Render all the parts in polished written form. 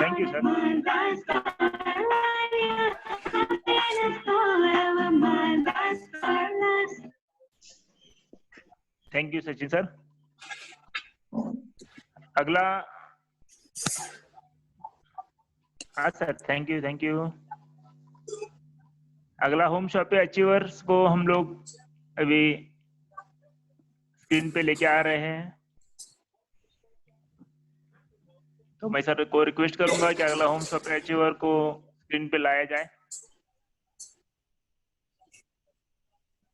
Thank you sir. Thank you Sachin sir. अगला, हाँ sir, thank you. अगला होम शॉपी अचीवर्स को हम लोग अभी स्क्रीन पे लेके आ रहे हैं, तो मैं सर को रिक्वेस्ट करूंगा कि अगला होम शॉपी अचीवर को स्क्रीन पे लाया जाए।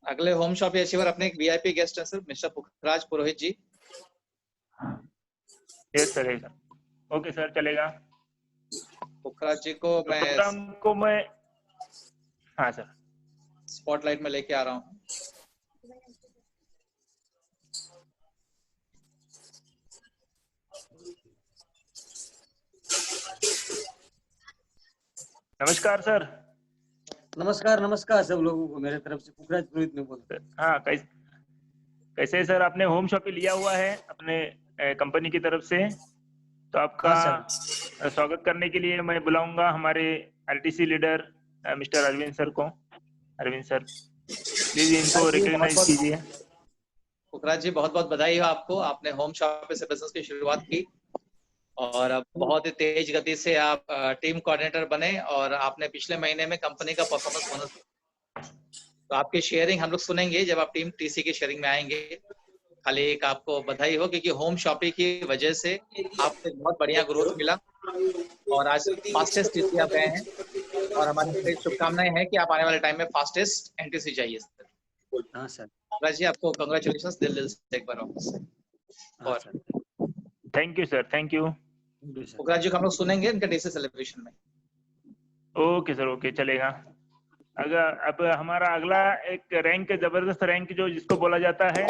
अगले होम शॉपी अचीवर अपने एक वीआईपी गेस्ट है सर, मिस्टर पुखराज पुरोहित जी। यस सर, ओके सर, चलेगा। पुखराज जी को तो मैं प्रोग्राम को मैं, हाँ सर, स्पॉटलाइट में लेके आ रहा हूँ। नमस्कार सर। नमस्कार सब लोगों को मेरे तरफ से पुखराज पुरोहित में बोलते हैं। हाँ, कैसे सर, आपने होम शॉपी लिया हुआ है अपने कंपनी की तरफ से, तो आपका हाँ स्वागत करने के लिए मैं बुलाऊंगा हमारे RTC leader mister Arvind sir को। अरविंद सर, प्लीज इनको रिकॉग्नाइज कीजिए। पुखराज जी, बहुत बहुत बधाई हो आपको, आपने होम शॉपी से बिजनेस की शुरुआत की और अब बहुत ही तेज गति से आप टीम कोऑर्डिनेटर बने और आपने पिछले महीने में कंपनी का परफॉर्मेंस बोनस, तो आपकी शेयरिंग हम लोग सुनेंगे जब आप टीम टीसी की शेयरिंग में आएंगे। खाली एक आपको बधाई हो क्योंकि होम शॉपिंग की वजह से आपको एक बहुत बढ़िया ग्रोथ मिला और आज फास्टेस्ट टीसी आप गए हैं और हमारी शुभकामनाएं हैं कि आप आने वाले टाइम में फास्टेस्ट एनटीसी जाइए सर। हाँ सर, जी आपको कांग्रेचुलेशंस दिल से एक बार और thank you sir, thank you. Pukhraj ji को हम लोग सुनेंगे इनके टीसी सेलिब्रेशन में। ओके सर, ओके, चलेगा। अगर अब हमारा अगला एक रैंक, जबरदस्त रैंक जो जिसको बोला जाता है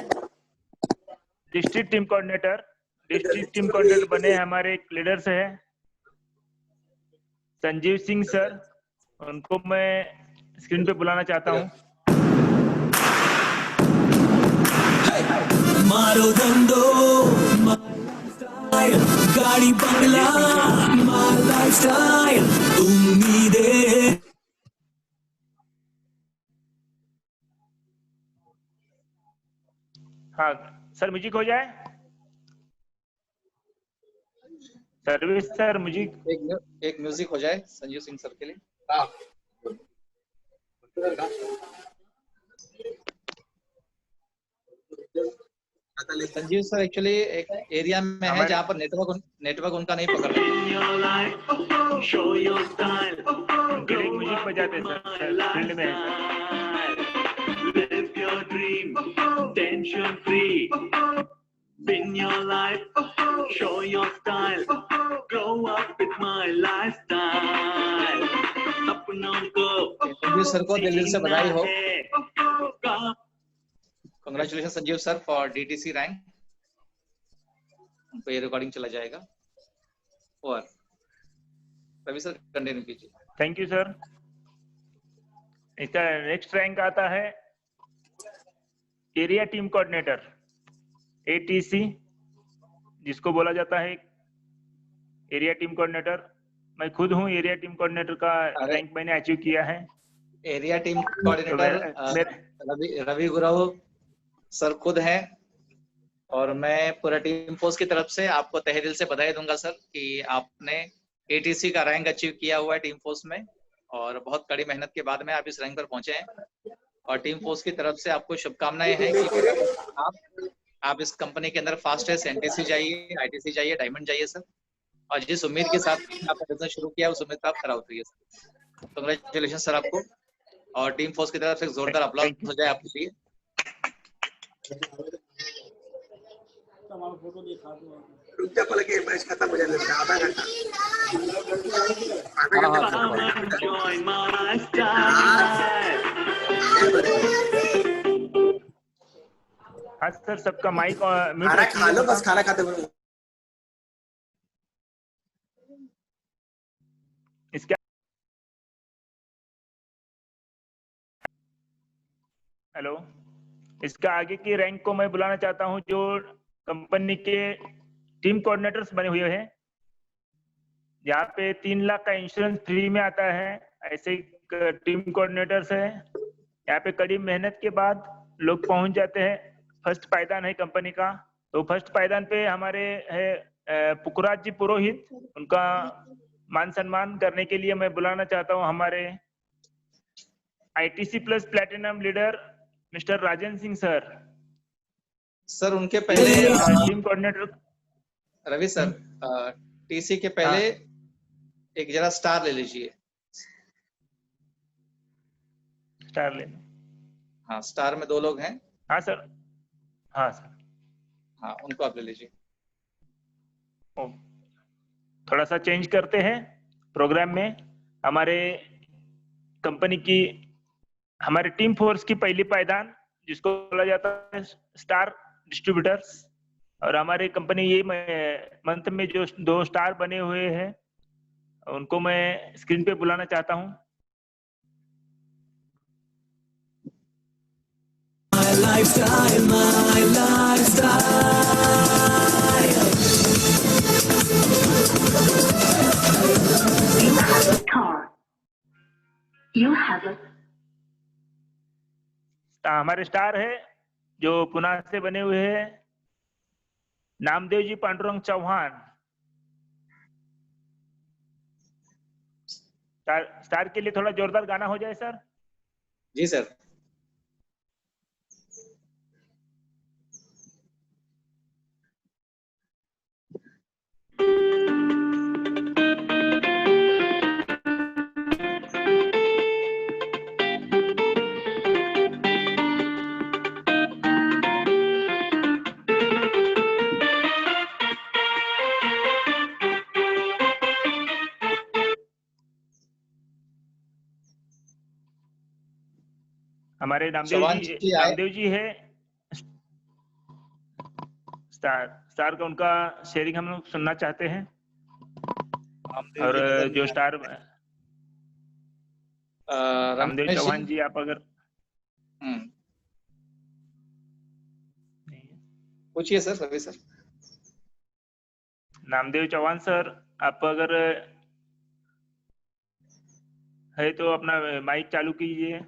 district team coordinator. District team coordinator बने हमारे एक लीडर्स है संजीव सिंह सर, उनको मैं स्क्रीन पे बुलाना चाहता हूँ। मारो धंधो गाड़ी बंगला लाइफस्टाइल उम्मीदें। हाँ सर, म्यूजिक हो जाए। Service sir, music. एक म्यूजिक हो जाए संजीव सिंह सर के लिए। संजीव सर एक्चुअली एक एरिया में है जहाँ पर नेटवर्क उनका नहीं पकड़ रहा। म्यूजिक बजाते सर, फील्ड में है। Spin your life, show your style, grow up with my lifestyle. अपनों को संजीव सर को दिल से बधाई हो। Congratulations Sanjeev sir for DTC rank. उनको ये रिकॉर्डिंग चला जाएगा और रवि सर कंटिन्यू कीजिए। Thank you sir. इसका नेक्स्ट रैंक आता है एरिया टीम कोऑर्डिनेटर एटीसी, जिसको बोला जाता है एरिया टीम कोऑर्डिनेटर। मैं खुद हूँ एरिया टीम कोऑर्डिनेटर का रैंक मैंने अचीव किया है। Area team coordinator Ravi Gurav sir खुद हैं और मैं पूरा टीम फोर्स की तरफ से आपको तहे दिल से बधाई दूंगा सर कि आपने एटीसी का रैंक अचीव किया हुआ है टीम फोर्स में और बहुत कड़ी मेहनत के बाद में आप इस रैंक पर पहुंचे हैं और टीम फोर्स की तरफ से आपको शुभकामनाएं हैं कि आप इस कंपनी के अंदर फास्टेस्ट एनटीसी जाइए, आईटीसी जाइए, डायमंड जाइए सर, और जिस उम्मीद के साथ आपने बिजनेस शुरू किया उस उम्मीद पर आप खरा उतरिए सर। कांग्रेचुलेशन सर आपको और टीम फोर्स की तरफ से जोरदार अप्लॉज हो जाए आपके लिए। मैच खत्म हो जाएगा आधा घंटा। हाँ सर, सबका माइक खाना खा लो, बस खाना खाते हुए। इसका हेलो, इसका आगे की रैंक को मैं बुलाना चाहता हूं जो कंपनी के टीम कोऑर्डिनेटर्स बने हुए हैं, यहाँ पे 3 लाख का इंश्योरेंस फ्री में आता है। ऐसे टीम कोऑर्डिनेटर्स है। यहाँ पे कड़ी मेहनत के बाद लोग पहुंच जाते हैं। फर्स्ट पायदान है कंपनी का। तो फर्स्ट पायदान पे हमारे है पुखराज जी पुरोहित, उनका मान सम्मान करने के लिए मैं बुलाना चाहता हूँ हमारे ITC plus platinum leader mister Rajendra Singh sir. Sir उनके पहले team coordinator Ravi sir, TC के पहले एक जरा स्टार ले लीजिए। स्टार ले। हाँ, स्टार में 2 लोग हैं। हाँ सर। हाँ सर। हाँ, उनको आप ले लीजिए। थोड़ा सा चेंज करते हैं प्रोग्राम में। हमारे कंपनी की, हमारे टीम फोर्स की पहली पायदान जिसको बोला जाता है स्टार डिस्ट्रीब्यूटर्स, और हमारी कंपनी ये मंथ में जो 2 स्टार बने हुए हैं उनको मैं स्क्रीन पे बुलाना चाहता हूँ। हमारे स्टार है जो पुणे से बने हुए हैं, नामदेव जी पांडुरंग चौहान। स्टार के लिए थोड़ा जोरदार गाना हो जाए सर। जी सर। हमारे चौहान जी आए। नामदेव जी है स्टार का, उनका शेयरिंग हम लोग सुनना चाहते हैं। और जो स्टार नामदेव चौहान जी, आप अगर पूछिए sir. Ravi sir. Namdev Chauhan sir, आप अगर है तो अपना माइक चालू कीजिए।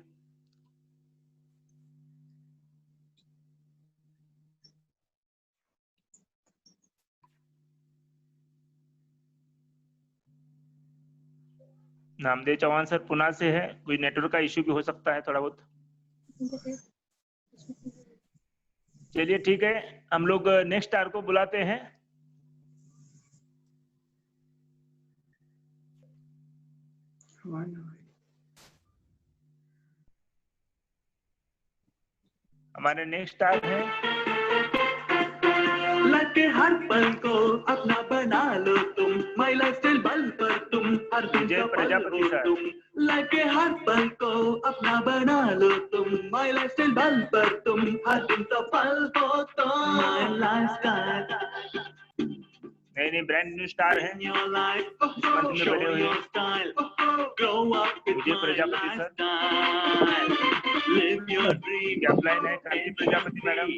नामदेव चौहान सर पुणे से है, कोई नेटवर्क का इश्यू भी हो सकता है थोड़ा बहुत। चलिए ठीक है, हम लोग नेक्स्ट स्टार को बुलाते हैं। हमारे नेक्स्ट स्टार है, लगे हर पल को अपना बना लो तुम, माई लाइफस्टाइल बल पर तुम हर दिन विजय सफल प्रजापति हो सर। तुम। लगे हर पल को अपना बना लो तुम, माई लाइफस्टाइल बल पर तुम हर दिन सफल हो तुम। माई लाइफस्टाइल नहीं ब्रांड न्यू स्टार है, in your life, मंथ में show बने हुए your हैं। style, grow up with Vijay my Prajapati sir. lifestyle, live your dream, क्या अपलाइन है कांति प्रजापति मैडम,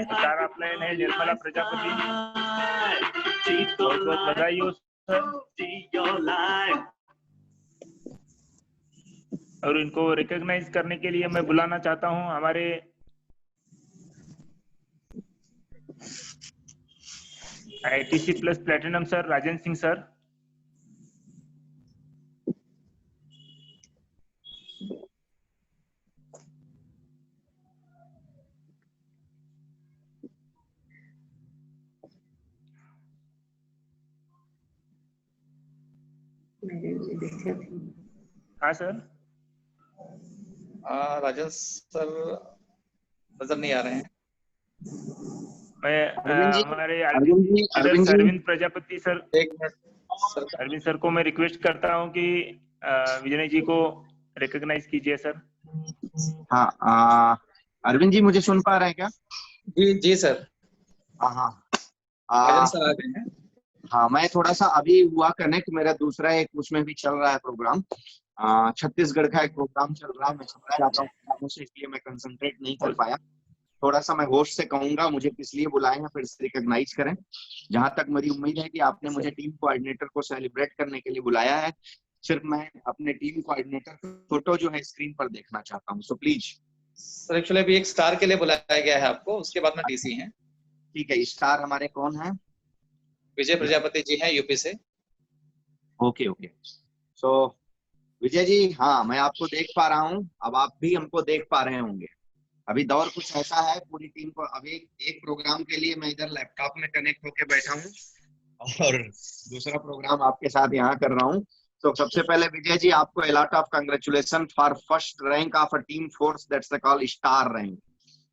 स्टार अपलाइन है निर्मला प्रजापति। बहुत बहुत बधाई हो सर। और इनको रिकॉग्नाइज करने के लिए मैं बुलाना चाहता हूं हमारे ITC plus platinum sir Rajendra Singh sir. हाँ सर। राजन सर नजर नहीं आ रहे हैं। मैं हमारे अरविंद प्रजापति सर, एक मिनट सर। अरविंद सर को मैं रिक्वेस्ट करता हूं कि विजय जी को रिकॉग्नाइज कीजिए सर। हाँ, अरविंद जी मुझे सुन पा रहे हैं क्या? जी जी सर। हाँ राजन सर आ गए हैं। हाँ, मैं थोड़ा सा अभी हुआ कनेक्ट, मेरा दूसरा एक उसमें भी चल रहा है प्रोग्राम, छत्तीसगढ़ का एक प्रोग्राम चल रहा है, मैं चलता जाता हूँ, इसलिए मैं कंसंट्रेट नहीं कर पाया। थोड़ा सा मैं होस्ट से कहूंगा मुझे किस लिए बुलाए हैं, फिर से रिकॉग्नाइज करें। जहां तक मेरी उम्मीद है कि आपने मुझे टीम कोऑर्डिनेटर को सेलिब्रेट करने के लिए बुलाया है, सिर्फ मैं अपने टीम कोऑर्डिनेटर की फोटो जो है स्क्रीन पर देखना चाहता हूँ, सो प्लीज। सर एक्चुअली अभी एक स्टार के लिए बुलाया गया है आपको, उसके बाद में टीसी हैं। ठीक है, स्टार हमारे कौन है? विजय प्रजापति जी हैं यूपी से। ओके ओके, सो विजय जी, हाँ मैं आपको देख पा रहा हूँ, अब आप भी हमको देख पा रहे होंगे। अभी दौर कुछ ऐसा है, पूरी टीम को अभी एक प्रोग्राम के लिए मैं इधर लैपटॉप में कनेक्ट होके बैठा हूँ और दूसरा प्रोग्राम आपके साथ यहाँ कर रहा हूँ। तो सबसे पहले विजय जी, आपको a lot of congratulations for first rank of a team force that's called star rank.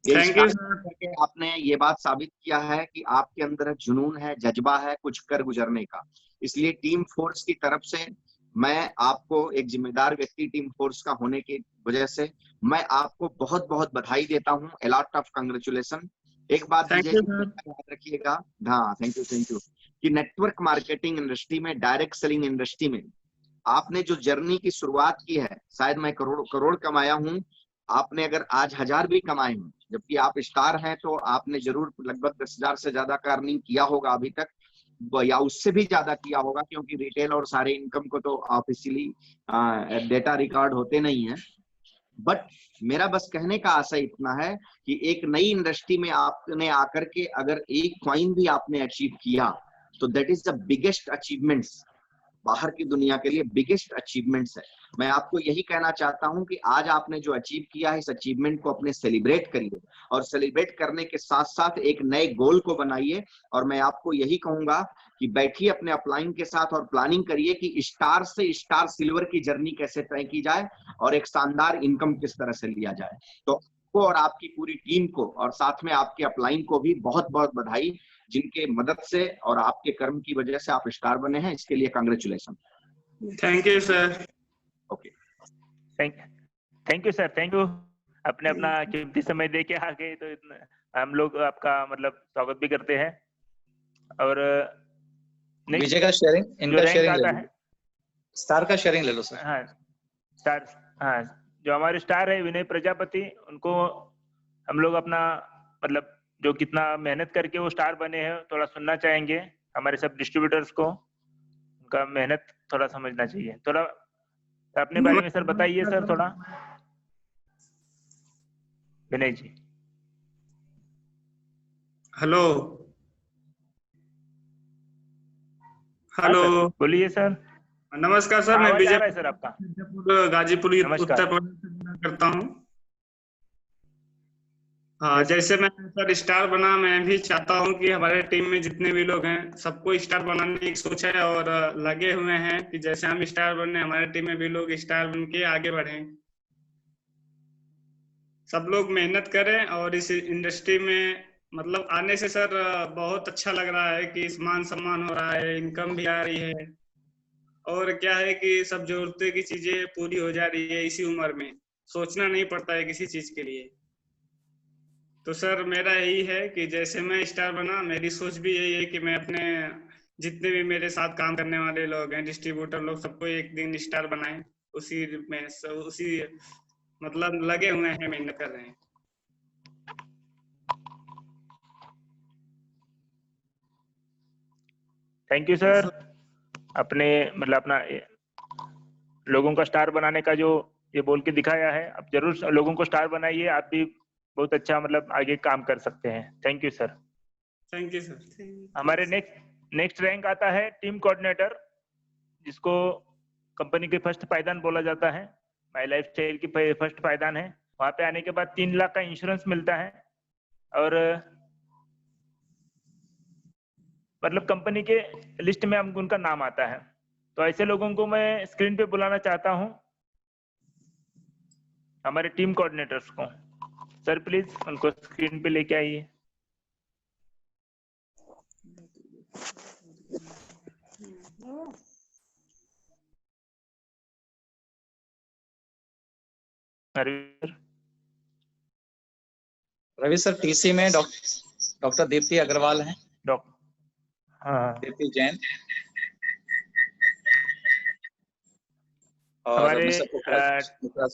Thank you करके आपने ये बात साबित किया है कि आपके अंदर जुनून है, जज्बा है कुछ कर गुजरने का। इसलिए टीम फोर्स की तरफ से मैं आपको, एक जिम्मेदार व्यक्ति टीम फोर्स का होने की वजह से मैं आपको बहुत बहुत बधाई देता हूँ। a lot of congratulations। एक बात विजय जी याद रखिएगा, हाँ थैंक यू, कि नेटवर्क मार्केटिंग इंडस्ट्री में, डायरेक्ट सेलिंग इंडस्ट्री में आपने जो जर्नी की शुरुआत की है, शायद मैं करोड़ कमाया हूँ, आपने अगर आज 1000 भी कमाए हों, जबकि आप स्टार हैं, तो आपने जरूर लगभग 10,000 से ज्यादा का अर्निंग किया होगा अभी तक, या उससे भी ज्यादा किया होगा, क्योंकि रिटेल और सारे इनकम को तो ऑफिशियली डेटा रिकॉर्ड होते नहीं है। बट मेरा बस कहने का आशय इतना है कि एक नई इंडस्ट्री में आपने आकर के अगर एक कॉइन भी आपने अचीव किया, तो that is the biggest achievements, बाहर की दुनिया के लिए बिगेस्ट अचीवमेंट्स है। मैं आपको यही कहना चाहता हूं कि आज आपने जो अचीव किया है, इस अचीवमेंट को अपने सेलिब्रेट करिए, और सेलिब्रेट करने के साथ साथ एक नए गोल को बनाइए। और मैं आपको यही कहूंगा कि बैठिए अपने अपलाइन के साथ और प्लानिंग करिए कि स्टार से स्टार सिल्वर की जर्नी कैसे तय की जाए और एक शानदार इनकम किस तरह से लिया जाए। तो आपको और आपकी पूरी टीम को और साथ में आपके अपलाइन को भी बहुत बहुत बधाई, जिनके मदद से और आपके कर्म की वजह से आप स्टार बने हैं, इसके लिए congratulation. Thank you sir. Okay, thank you sir, thank you. अपने अपना कीमती समय दे के आ गए, तो हम लोग आपका मतलब स्वागत भी करते हैं। और विजय का शेयरिंग, इनका शेयरिंग ले लो, स्टार का शेयरिंग ले लो सर। हाँ स्टार, हाँ जो हमारे स्टार है विनय प्रजापति, उनको हम लोग अपना मतलब जो कितना मेहनत करके वो स्टार बने हैं थोड़ा सुनना चाहेंगे। हमारे सब डिस्ट्रीब्यूटर्स को उनका मेहनत थोड़ा समझना चाहिए। थोड़ा अपने बारे में सर बताइए सर थोड़ा, विनय जी। हेलो हेलो, बोलिए सर। नमस्कार सर, मैं विजय सर आपका गाजीपुर उत्तर प्रदेश करता हूँ। हाँ, जैसे मैं सर स्टार बना, मैं भी चाहता हूँ कि हमारे टीम में जितने भी लोग हैं सबको स्टार बनाने की सोच है और लगे हुए हैं कि जैसे हम स्टार बने, हमारे टीम में भी लोग स्टार बन के आगे बढ़ें। सब लोग मेहनत करें और इस इंडस्ट्री में मतलब आने से सर बहुत अच्छा लग रहा है कि मान सम्मान हो रहा है, इनकम भी आ रही है, और क्या है कि सब जरूरतें की चीजें पूरी हो जा रही है इसी उम्र में, सोचना नहीं पड़ता है किसी चीज के लिए। तो सर मेरा यही है कि जैसे मैं स्टार बना, मेरी सोच भी यही है कि मैं अपने जितने भी मेरे साथ काम करने वाले लोग हैं, डिस्ट्रीब्यूटर लोग, सबको एक दिन स्टार बनाएं। उसी में उसी मतलब लगे हुए हैं, मेहनत कर रहे हैं। Thank you sir. अपने मतलब अपना लोगों का स्टार बनाने का जो ये बोल के दिखाया है, आप जरूर लोगों को स्टार बनाइए, आप भी बहुत अच्छा मतलब आगे काम कर सकते हैं। Thank you sir. Thank you sir. हमारे नेक्स्ट रैंक आता है टीम कोऑर्डिनेटर, जिसको कंपनी के फर्स्ट पायदान बोला जाता है, माई लाइफ स्टाइल की फर्स्ट पायदान है। वहां पे आने के बाद 3 लाख का इंश्योरेंस मिलता है, और मतलब कंपनी के लिस्ट में हम उनका नाम आता है। तो ऐसे लोगों को मैं स्क्रीन पे बुलाना चाहता हूं, हमारे टीम कोऑर्डिनेटर्स को। सर प्लीज उनको स्क्रीन पे लेके आइए। रवि सर टीसी में डॉक्टर दीप्ति अग्रवाल हैं। हाँ, दीप्ति जैन और हमारे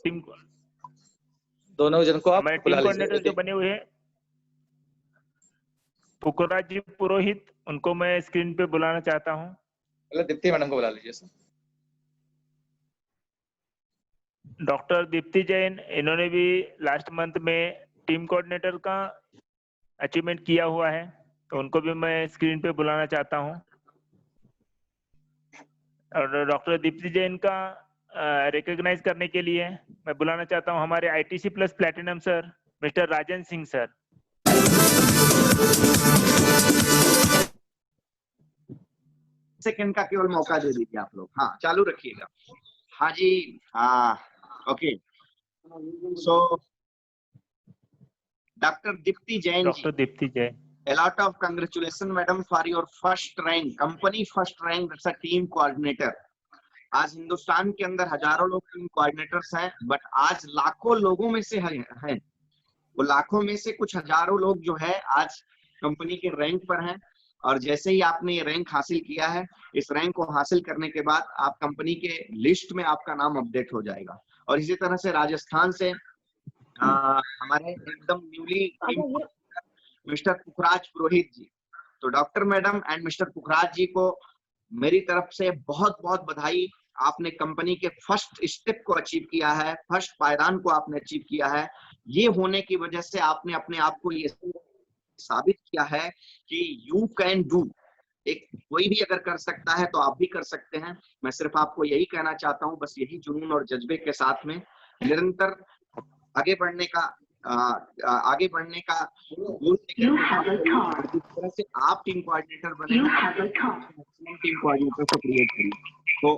टीम दोनों जन को आप हमारे टीम कोऑर्डिनेटर जो बने हुए हैं पुखराज जी पुरोहित, उनको मैं स्क्रीन पे बुलाना चाहता हूँ। पहले दीप्ति मैडम को बुला लीजिए सर। डॉक्टर दीप्ति जैन, इन्होंने भी लास्ट मंथ में टीम कोऑर्डिनेटर का अचीवमेंट किया हुआ है, तो उनको भी मैं स्क्रीन पे बुलाना चाहता हूँ। और डॉक्टर दीप्ति जैन का रिकॉग्नाइज करने के लिए मैं बुलाना चाहता हूँ हमारे ITC plus platinum sir, mister Rajan Singh sir. Second का केवल मौका दे दीजिए आप लोग। हाँ, चालू रखिएगा। हाँ जी, okay. So doctor Deepti Jain ji, doctor Deepti Jain, a lot of congratulations madam for your first rank, company first rank as a team coordinator। आज हिंदुस्तान के अंदर हजारों लोग टीम कोऑर्डिनेटर्स हैं, बट आज लाखों लोगों में से हैं, वो लाखों में से कुछ हजारों लोग जो है आज कंपनी के रैंक पर हैं। और जैसे ही आपने ये रैंक हासिल किया है, इस रैंक को हासिल करने के बाद आप कंपनी के लिस्ट में आपका नाम अपडेट हो जाएगा। और इसी तरह से राजस्थान से हमारे एकदम न्यूली मिस्टर पुखराज पुरोहित जी, तो डॉक्टर मैडम एंड मिस्टर पुखराज जी को मेरी तरफ से बहुत बहुत बधाई। आपने कंपनी के फर्स्ट स्टेप को अचीव किया है, फर्स्ट पायदान को आपने अचीव किया है। ये होने की वजह से आपने अपने आप को ये साबित किया है कि यू कैन डू। एक कोई भी अगर कर सकता है तो आप भी कर सकते हैं। मैं सिर्फ आपको यही कहना चाहता हूँ, बस यही जुनून और जज्बे के साथ में निरंतर आगे बढ़ने का गोल जिस तरह से आप टीम कोऑर्डिनेटर बने, टीम कोऑर्डिनेटर को क्रिएट करिए। तो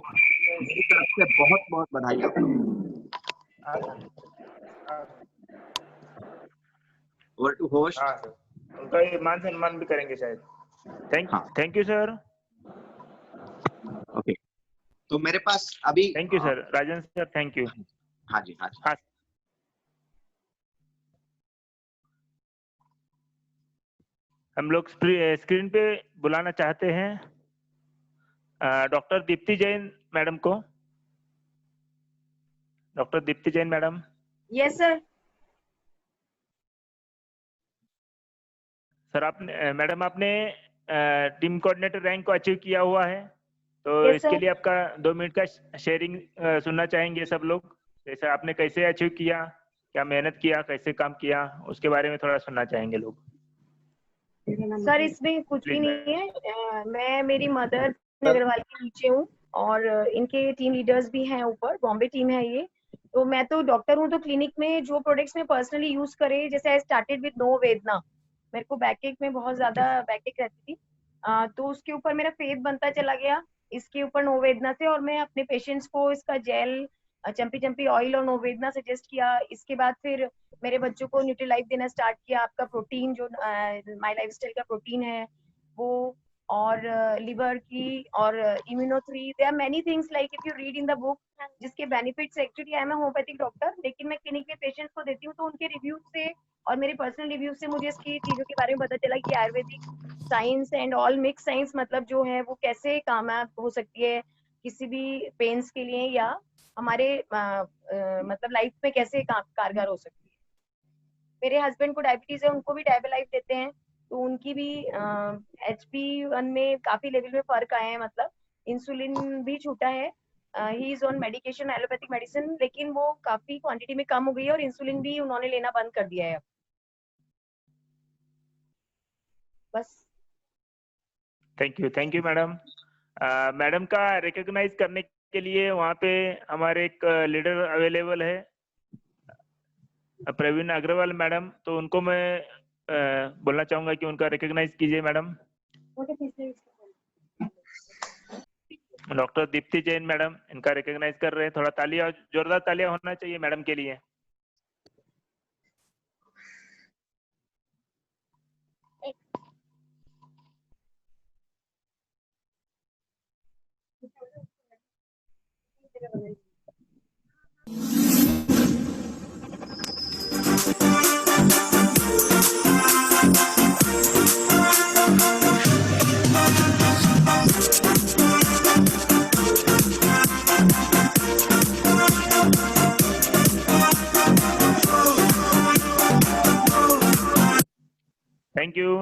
मेरी तरफ से बहुत बहुत बधाई आपको। Over to host. हाँ सर, उनका ये मान सम्मान भी करेंगे शायद। Thank you sir. ओके, तो मेरे पास अभी thank you sir, Rajan sir, thank you. हाँ जी, हाँ जी। हाँ, हम लोग स्क्रीन पे बुलाना चाहते हैं डॉक्टर दीप्ति जैन मैडम को। Doctor Deepti Jain madam. Yes sir. Sir आपने मैडम आपने टीम कोऑर्डिनेटर रैंक को अचीव किया हुआ है, तो Yes, इसके sir. लिए आपका 2 मिनट का शेयरिंग सुनना चाहेंगे सब लोग। जैसे आपने कैसे अचीव किया, क्या मेहनत किया, कैसे काम किया, उसके बारे में थोड़ा सुनना चाहेंगे लोग। सर इसमें कुछ भी नहीं है। मैं मेरी मदर अग्रवाल के नीचे हूँ और इनके टीम लीडर्स भी हैं ऊपर, बॉम्बे टीम है ये। तो मैं तो डॉक्टर हूँ, तो क्लिनिक में जो प्रोडक्ट्स में पर्सनली यूज करे, जैसे आई स्टार्टेड विद नो वेदना। मेरे को बैकएक में बहुत ज्यादा बैकएक रहती थी, तो उसके ऊपर मेरा फेथ बनता चला गया इसके ऊपर नो वेदना से। और मैं अपने पेशेंट्स को इसका जेल, चंपी चंपी ऑयल और नो वेदना सजेस्ट किया। इसके बाद फिर मेरे बच्चों को न्यूट्रीलाइफ देना स्टार्ट किया। आपका प्रोटीन जो माय लाइफस्टाइल का प्रोटीन है वो, और लिवर की, और इम्यूनो3, there are many things like if you read in the book, जिसके benefits. Actually I am homeopathic doctor, लेकिन मैं क्लिनिक में पेशेंट्स को देती हूँ, तो उनके रिव्यू से और मेरे पर्सनल रिव्यू से मुझे इसकी चीजों के बारे में पता चला कि Ayurvedic science and all mix science मतलब जो है वो कैसे कामयाब हो सकती है किसी भी पेन्स के लिए, या हमारे मतलब लाइफ में कैसे कारगर हो सकती है। मेरे हस्बैंड को डायबिटीज है, उनको भी डायबेलाइफ देते हैं, तो उनकी भी HP1 में काफी लेवल में फर्क आया है, मतलब इंसुलिन भी छूटा है। He is on medication, allopathic medicine, लेकिन वो काफी क्वांटिटी में कम हो गई है और इंसुलिन भी उन्होंने लेना बंद कर दिया है। बस। Thank you madam. मैडम का रिकॉग्नाइज करने के लिए वहाँ पे हमारे एक लीडर अवेलेबल है, प्रवीण अग्रवाल मैडम, तो उनको मैं बोलना चाहूंगा कि उनका रिकॉग्नाइज कीजिए madam. Doctor Deepti Jain madam, इनका रिकॉग्नाइज कर रहे हैं। थोड़ा तालियां, जोरदार तालियां होना चाहिए मैडम के लिए।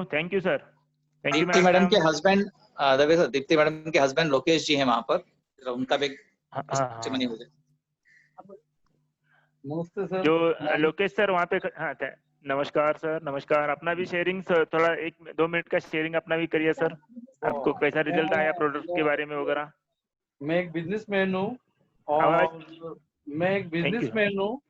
Thank you sir. Thank you Deepti madam के हस्बैंड दीप्ति मैडम के हस्बैंड लोकेश जी हैं वहाँ पर, जरा उनका भी टेस्टिमनी हो जाए। नमस्ते सर। जो लोकेश सर वहाँ पे हाँ नमस्कार सर, नमस्कार। अपना भी शेयरिंग थोड़ा 1-2 मिनट का शेयरिंग अपना भी करिए सर। आपको कैसा रिजल्ट आया प्रोडक्ट के बारे में वगैरह? मैं एक बिजनेसमैन हूँ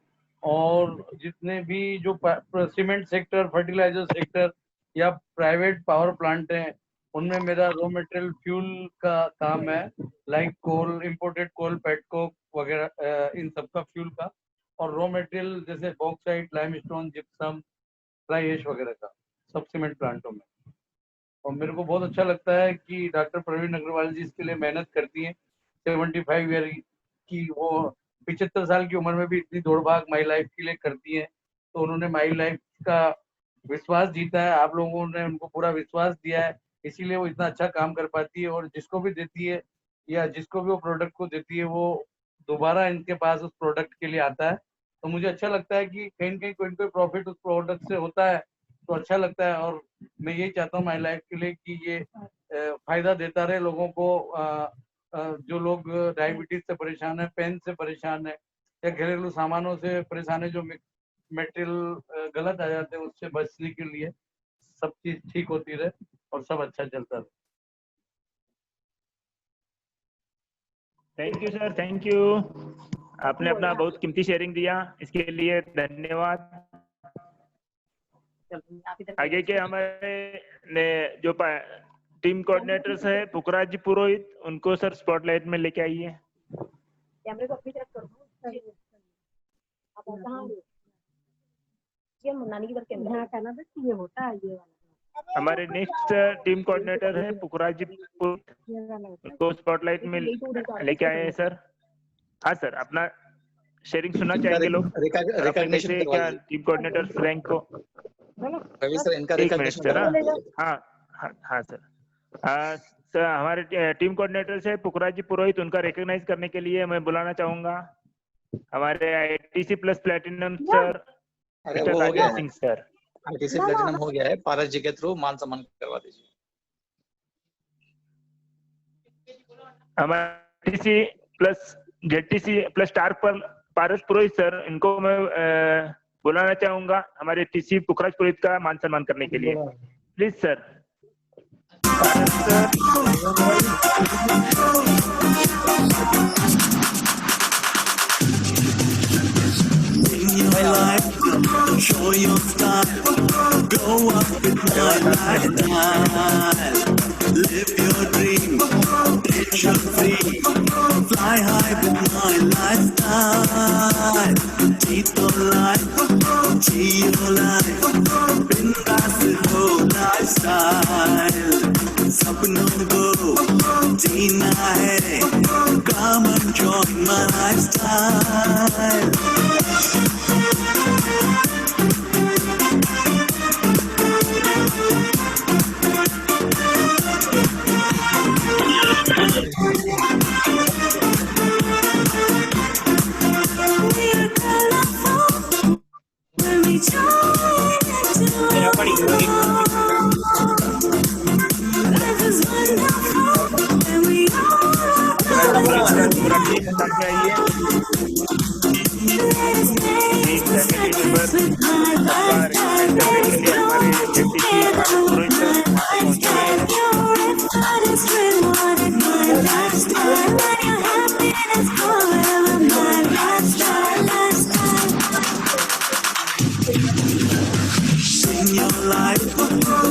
और जितने भी जो सीमेंट सेक्टर, फर्टिलाइजर सेक्टर या प्राइवेट पावर प्लांट हैं, उनमें मेरा रॉ मटेरियल फ्यूल का काम है, like coal, imported coal, petcoke वगैरह, इन सब का फ्यूल का, और रॉ मटेरियल जैसे bauxite, limestone, gypsum, fly ash वगैरह का, सब सीमेंट प्लांटों में। और मेरे को बहुत अच्छा लगता है कि डॉक्टर प्रवीण अग्रवाल जी इसके लिए मेहनत करती हैं। 75 ईयर की वो 75 साल की उम्र में भी इतनी दौड़ भाग माई लाइफ के लिए करती हैं, तो उन्होंने माई लाइफ का विश्वास जीता है। आप लोगों ने उनको पूरा विश्वास दिया है, इसीलिए वो इतना अच्छा काम कर पाती है। और जिसको भी देती है या जिसको भी वो प्रोडक्ट को देती है, वो दोबारा इनके पास उस प्रोडक्ट के लिए आता है। तो मुझे अच्छा लगता है कि कहीं न कहीं कोई न कोई प्रॉफिट उस प्रोडक्ट से होता है, तो अच्छा लगता है। और मैं यही चाहता हूँ माई लाइफ के लिए कि ये फायदा देता रहे लोगों को। जो लोग डायबिटीज से परेशान है, पेन से परेशान है या घरेलू सामानों से परेशान है, जो मटेरियल गलत आ जाते हैं, उससे बचने के लिए सब चीज ठीक होती रहे और सब अच्छा चलता रहे। Thank you sir, thank you. आपने अपना बहुत कीमती शेयरिंग दिया, इसके लिए धन्यवाद। आगे के हमारे जो टीम कोऑर्डिनेटर्स है पुखराज जी पुरोहित, उनको सर स्पॉटलाइट में लेके आइए। कैमरे को अपनी तरफ करो। आप कहां ये मनानी की तरफ कैमरा यहां करना बस, ये होता है ये वाला। हमारे नेक्स्ट टीम कोऑर्डिनेटर है पुखराज जी पुरोहित, उनको स्पॉटलाइट में लेके आए हैं सर। हाँ सर, अपना शेयरिंग सुनना चाहेंगे लोग। रिकॉग्निशन क्या टीम कोऑर्डिनेटर रैंक को रवि सर इनका रिकॉग्निशन। हाँ सर। सर हमारे टीम कोऑर्डिनेटर से पुखराज जी पुरोहित, उनका रिकॉग्नाइज करने के लिए मैं बुलाना चाहूंगा हमारे ITC प्लस प्लेटिनम सर। अरे वो हो गया सिंह सर, ITC प्लेटिनम हो गया है, पारस जी के थ्रू मान सम्मान करवा दीजिए। हमारे ITC plus ZTC plus star पर पारस पुरोहित सर, इनको मैं बुलाना चाहूंगा हमारे TC पुखराज पुरोहित का मान सम्मान करने के लिए। Please sir. Your life, show your style, grow up with my lifestyle, live your dream, pressure free, fly high with my lifestyle, cheat your life, bindaas ho lifestyle, sapnों को जीना है, come and join my lifestyle.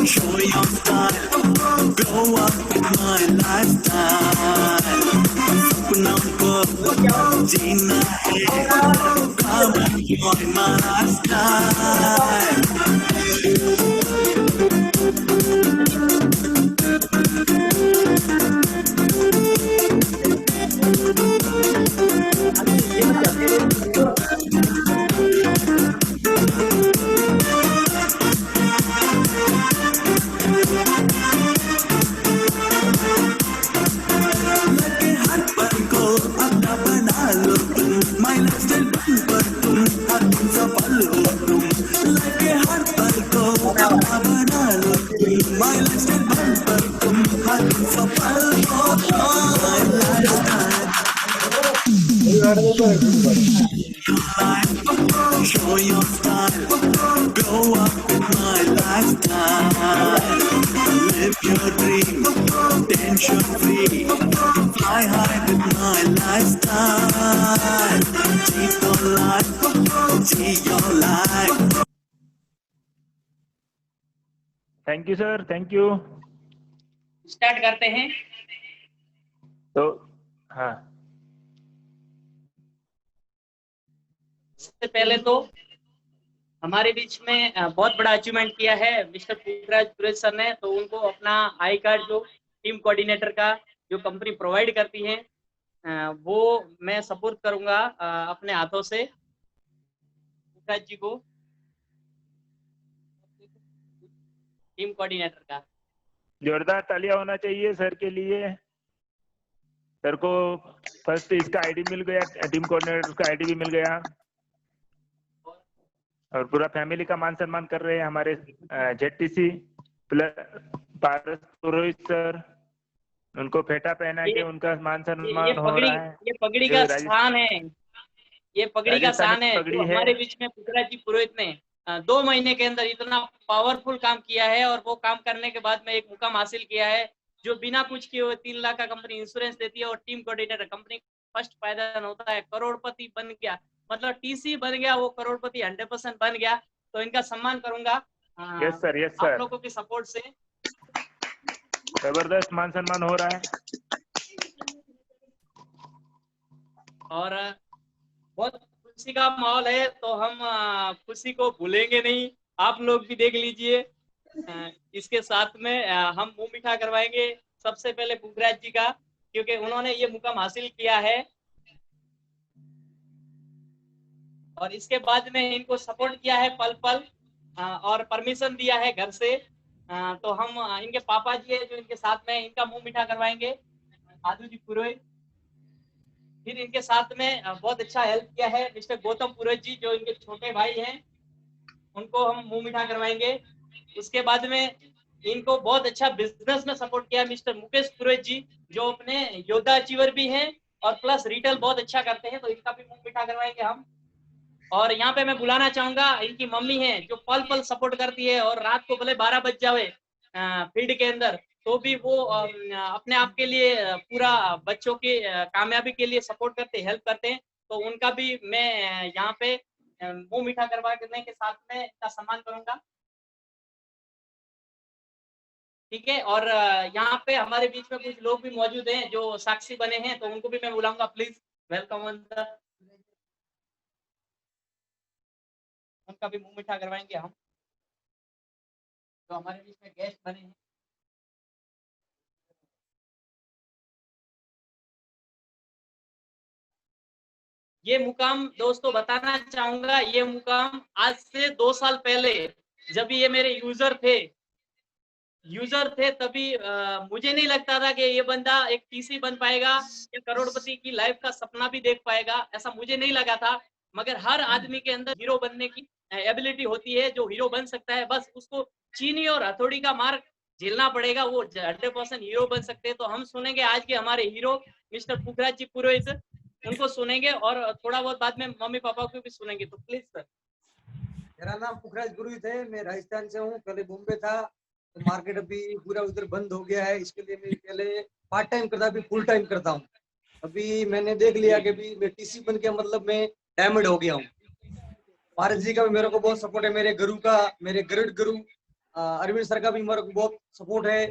Show your style, grow up with my lifestyle. सपनों को जीना है, come and join my lifestyle. My lifestyle बन पर तुम, हर दिन सफल हो तुम, लगे हर पल Show your style, grow up with my lifestyle. Live your dream, tension free. Fly high with my lifestyle. Cheat your life, see your life. Thank you sir, thank you. Start करते हैं। तो हाँ, सबसे पहले तो हमारे बीच में बहुत बड़ा अचीवमेंट किया है मिस्टर पुखराज पुरोहित सर ने, तो उनको अपना आई कार्ड जो टीम कोऑर्डिनेटर का जो कंपनी प्रोवाइड करती है वो मैं सपोर्ट करूंगा अपने हाथों से पुखराज जी को टीम कोऑर्डिनेटर का। जोरदार तालियां होना चाहिए सर के लिए। सर को फर्स्ट इसका आईडी मिल गया, टीम कोऑर्डिनेटर का आईडी भी मिल गया, और पूरा फैमिली का मान सम्मान कर रहे हैं हमारे जेटीसी प्लस पारस पुरोहित सर। उनको फेटा पहना के उनका मान सम्मान हो रहा है। ये पगड़ी का स्थान है, ये पगड़ी का स्थान है पगड़ी जो है। हमारे बीच में पुखराज जी पुरोहित ने 2 महीने के अंदर इतना पावरफुल काम किया है, और वो काम करने के बाद में एक मुकाम हासिल किया है जो बिना कुछ किए हुए 3 लाख का कंपनी इंश्योरेंस देती है, और टीम कोऑर्डिनेटर कंपनी फर्स्ट पायदान होता है, करोड़पति बन गया, मतलब टीसी बन गया, वो करोड़पति 100% बन गया। तो इनका सम्मान करूंगा यस सर, यस आप सर, लोगों की सपोर्ट से। जबरदस्त मान सम्मान हो रहा है। और बहुत खुशी का माहौल है, तो हम खुशी को भूलेंगे नहीं, आप लोग भी देख लीजिए। इसके साथ में हम मुंह मीठा करवाएंगे सबसे पहले पुखराज जी का, क्योंकि उन्होंने ये मुकाम हासिल किया है, और इसके बाद में इनको सपोर्ट किया है पल पल, और परमिशन दिया है घर से। तो हम इनके पापा जी है जो इनके साथ में, इनका मुंह मीठा करवाएंगे, आदू जी पुरोहित। फिर इनके साथ में बहुत अच्छा हेल्प किया है मिस्टर गौतम पुरोहित जी जो इनके छोटे भाई हैं, उनको हम मुंह मीठा करवाएंगे। उसके बाद में इनको बहुत अच्छा बिजनेस में सपोर्ट किया मिस्टर मुकेश पुरोहित जी जो अपने योद्धा अचीवर भी हैं और प्लस रिटेल बहुत अच्छा करते हैं, तो इनका भी मुंह मीठा करवाएंगे हम। और यहाँ पे मैं बुलाना चाहूंगा इनकी मम्मी है जो पल पल सपोर्ट करती है, और रात को भले 12 बज जावे फील्ड के अंदर, तो भी वो अपने आप के लिए पूरा बच्चों की कामयाबी के लिए सपोर्ट करते, हेल्प करते हैं। तो उनका भी मैं यहाँ पे मुंह मीठा करवाने के साथ में इनका सम्मान करूंगा, ठीक है। और यहाँ पे हमारे बीच में कुछ लोग भी मौजूद हैं जो साक्षी बने हैं, तो उनको भी मैं बुलाऊंगा, प्लीज वेलकम। उनका भी मुंह मीठा करवाएंगे हम, जो हमारे बीच में गेस्ट बने हैं। ये मुकाम दोस्तों बताना चाहूंगा, ये मुकाम आज से 2 साल पहले जब ये मेरे यूजर थे तभी मुझे नहीं लगता था कि ये बंदा एक टीसी बन पाएगा या करोड़पति की लाइफ का सपना भी देख पाएगा, ऐसा मुझे नहीं लगा था। मगर हर आदमी के अंदर हीरो बनने की एबिलिटी होती है, जो हीरो बन सकता है, बस उसको चीनी और हथौड़ी का मार झेलना पड़ेगा, वो 100% हीरो बन सकते हैं। तो हम सुनेंगे आज के हमारे हीरो मिस्टर पुखराज जी पुरोहित, उनको सुनेंगे और थोड़ा बहुत बाद में मम्मी पापा को भी सुनेंगे। तो प्लीज सर। मेरा नाम पुखराज पुरोहित है, मैं राजस्थान से हूँ, पहले बॉम्बे था, तो मार्केट अभी पूरा उधर बंद हो गया है, इसके लिए मैं पहले पार्ट टाइम करता, अभी फुल टाइम करता हूँ। अभी मैंने देख लिया कि अभी मैं टीसी बन के मतलब मैं डायमंड हो गया हूँ। भारत जी का भी मेरे को बहुत सपोर्ट है, मेरे गुरु का, मेरे गरुड़ गुरु अरविंद सर का भी मेरे को बहुत सपोर्ट है,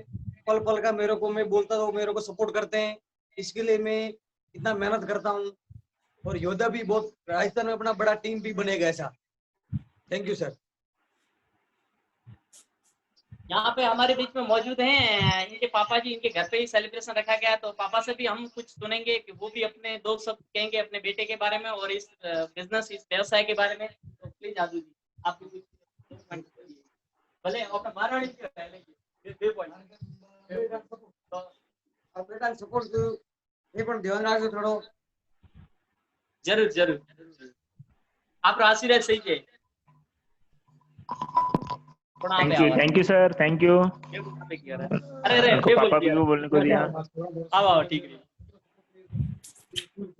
पल पल का मेरे को मैं बोलता हूँ, मेरे को सपोर्ट करते हैं, इसके लिए मैं इतना मेहनत करता हूँ। और योद्धा भी बहुत, राजस्थान में अपना बड़ा टीम भी बनेगा ऐसा। Thank you sir. यहाँ पे हमारे बीच में मौजूद हैं इनके पापा जी, इनके घर पे ही सेलिब्रेशन रखा गया है, तो पापा से भी हम कुछ सुनेंगे कि वो भी अपने 2 शब्द कहेंगे अपने बेटे के बारे में और इस बिजनेस, इस व्यवसाय के बारे में। तो प्लीज आदू जी आप भी कुछ भले अपना मारवाड़ी जी पहले सपोर्ट ये पण ध्यान રાખજો થોડો। जरूर जरूर आप आशीर्वाद सही है। Thank you sir, thank you. अरे पापा भी वो बोलने को दिया। आओ ठीक है।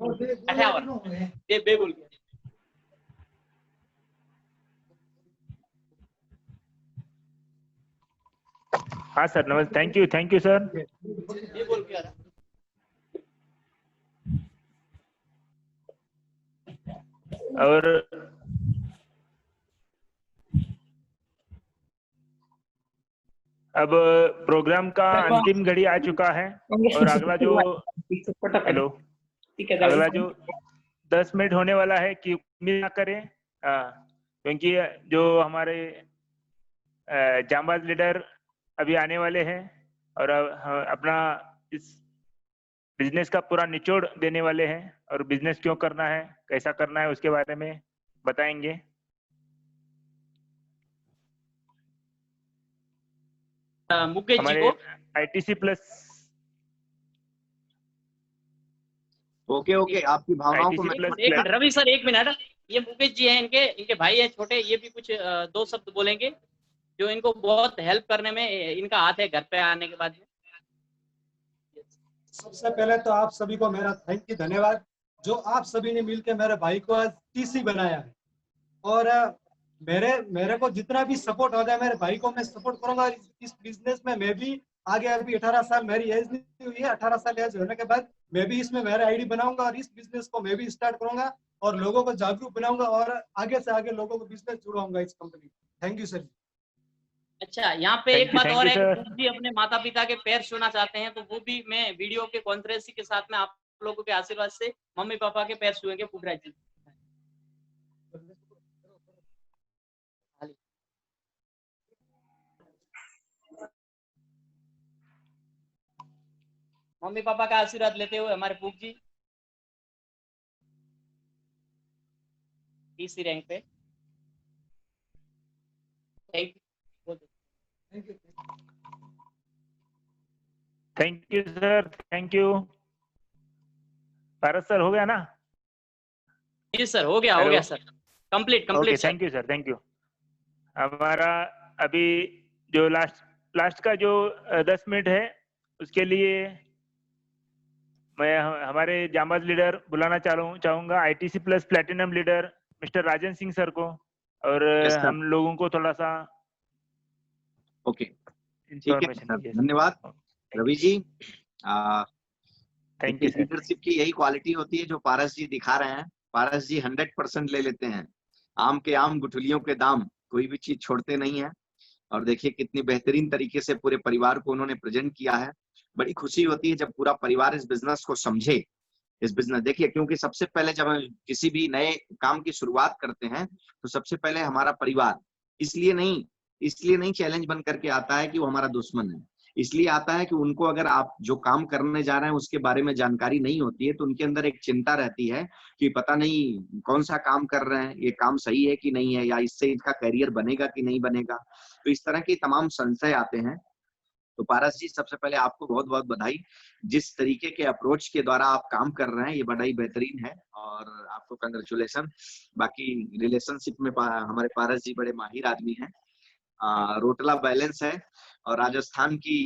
58 ये बेबुल के। हाँ सर, नमस्ते, थैंक यू सर। ये बोल के आ रहा। और अब प्रोग्राम का अंतिम घड़ी आ चुका है और अगला जो अगला जो 10 मिनट होने वाला है कि उम्मीद ना करें, क्योंकि जो हमारे जांबाज लीडर अभी आने वाले हैं और अपना इस बिजनेस का पूरा निचोड़ देने वाले हैं और बिजनेस क्यों करना है, कैसा करना है, उसके बारे में बताएंगे। मुकेश जी हमारे को आईटीसी प्लस। ओके आपकी भावनाओं को मैं एक मिनट रवि सर, एक मिनट। ये मुकेश जी हैं, इनके भाई हैं छोटे, ये भी कुछ 2 शब्द बोलेंगे, जो इनको बहुत हेल्प करने में इनका हाथ है घर पे आने के बाद में। सबसे पहले तो आप सभी को मेरा थैंक यू, धन्यवाद, जो आप सभी ने मिलकर मेरे भाई को आज टीसी बनाया है। और मेरे को जितना भी सपोर्ट हो जाए मेरे भाई को मैं सपोर्ट करूंगा इस बिजनेस में। मैं भी आगे, अभी 18 साल मेरी एज नहीं हुई है, 18 साल एज होने के बाद मैं भी इसमें मेरा आईडी बनाऊंगा और इस बिजनेस को मैं भी स्टार्ट करूंगा और लोगों को जागरूक बनाऊंगा और आगे से आगे लोगों को बिजनेस जुड़ाऊंगा इस कंपनी। Thank you sir. अच्छा, यहाँ पे एक बात और है कि वो भी अपने माता पिता के पैर छूना चाहते हैं, तो वो भी मैं वीडियो के कॉन्फ्रेंस के साथ में आप लोगों के आशीर्वाद से मम्मी पापा के पैर छुएंगे पुखराज जी। मम्मी पापा का आशीर्वाद लेते हुए हमारे पुख जी तीसरी रैंक पे। Thank you sir, thank you. Bharat sir हो गया ना? जी सर, हो गया sir, complete. Thank you sir, thank you. हमारा अभी जो लास्ट का जो 10 मिनट है उसके लिए मैं हमारे जांबाज लीडर बुलाना चाहूंगा, ITC plus platinum leader mister Rajan Singh sir को, और हम लोगों को थोड़ा सा इंफॉर्मेशन। धन्यवाद Ravi ji. Thank you. Leadership की यही क्वालिटी होती है जो पारस जी दिखा रहे हैं। पारस जी 100% ले लेते हैं, आम के आम गुठलियों के दाम, कोई भी चीज छोड़ते नहीं है। और देखिए कितनी बेहतरीन तरीके से पूरे परिवार को उन्होंने प्रेजेंट किया है। बड़ी खुशी होती है जब पूरा परिवार इस बिजनेस को समझे। इस बिजनेस देखिए, क्योंकि सबसे पहले जब हम किसी भी नए काम की शुरुआत करते हैं तो सबसे पहले हमारा परिवार इसलिए नहीं चैलेंज बन करके आता है कि वो हमारा दुश्मन है, इसलिए आता है कि उनको अगर आप जो काम करने जा रहे हैं उसके बारे में जानकारी नहीं होती है तो उनके अंदर एक चिंता रहती है कि पता नहीं कौन सा काम कर रहे हैं, ये काम सही है कि नहीं है, या इससे इनका करियर बनेगा कि नहीं बनेगा। तो इस तरह के तमाम संशय आते हैं। तो पारस जी, सबसे पहले आपको बहुत बहुत बधाई। जिस तरीके के अप्रोच के द्वारा आप काम कर रहे हैं ये बड़ा ही बेहतरीन है और आपको कंग्रेचुलेशन। बाकी रिलेशनशिप में हमारे पारस जी बड़े माहिर आदमी हैं। रोटला बैलेंस है और राजस्थान की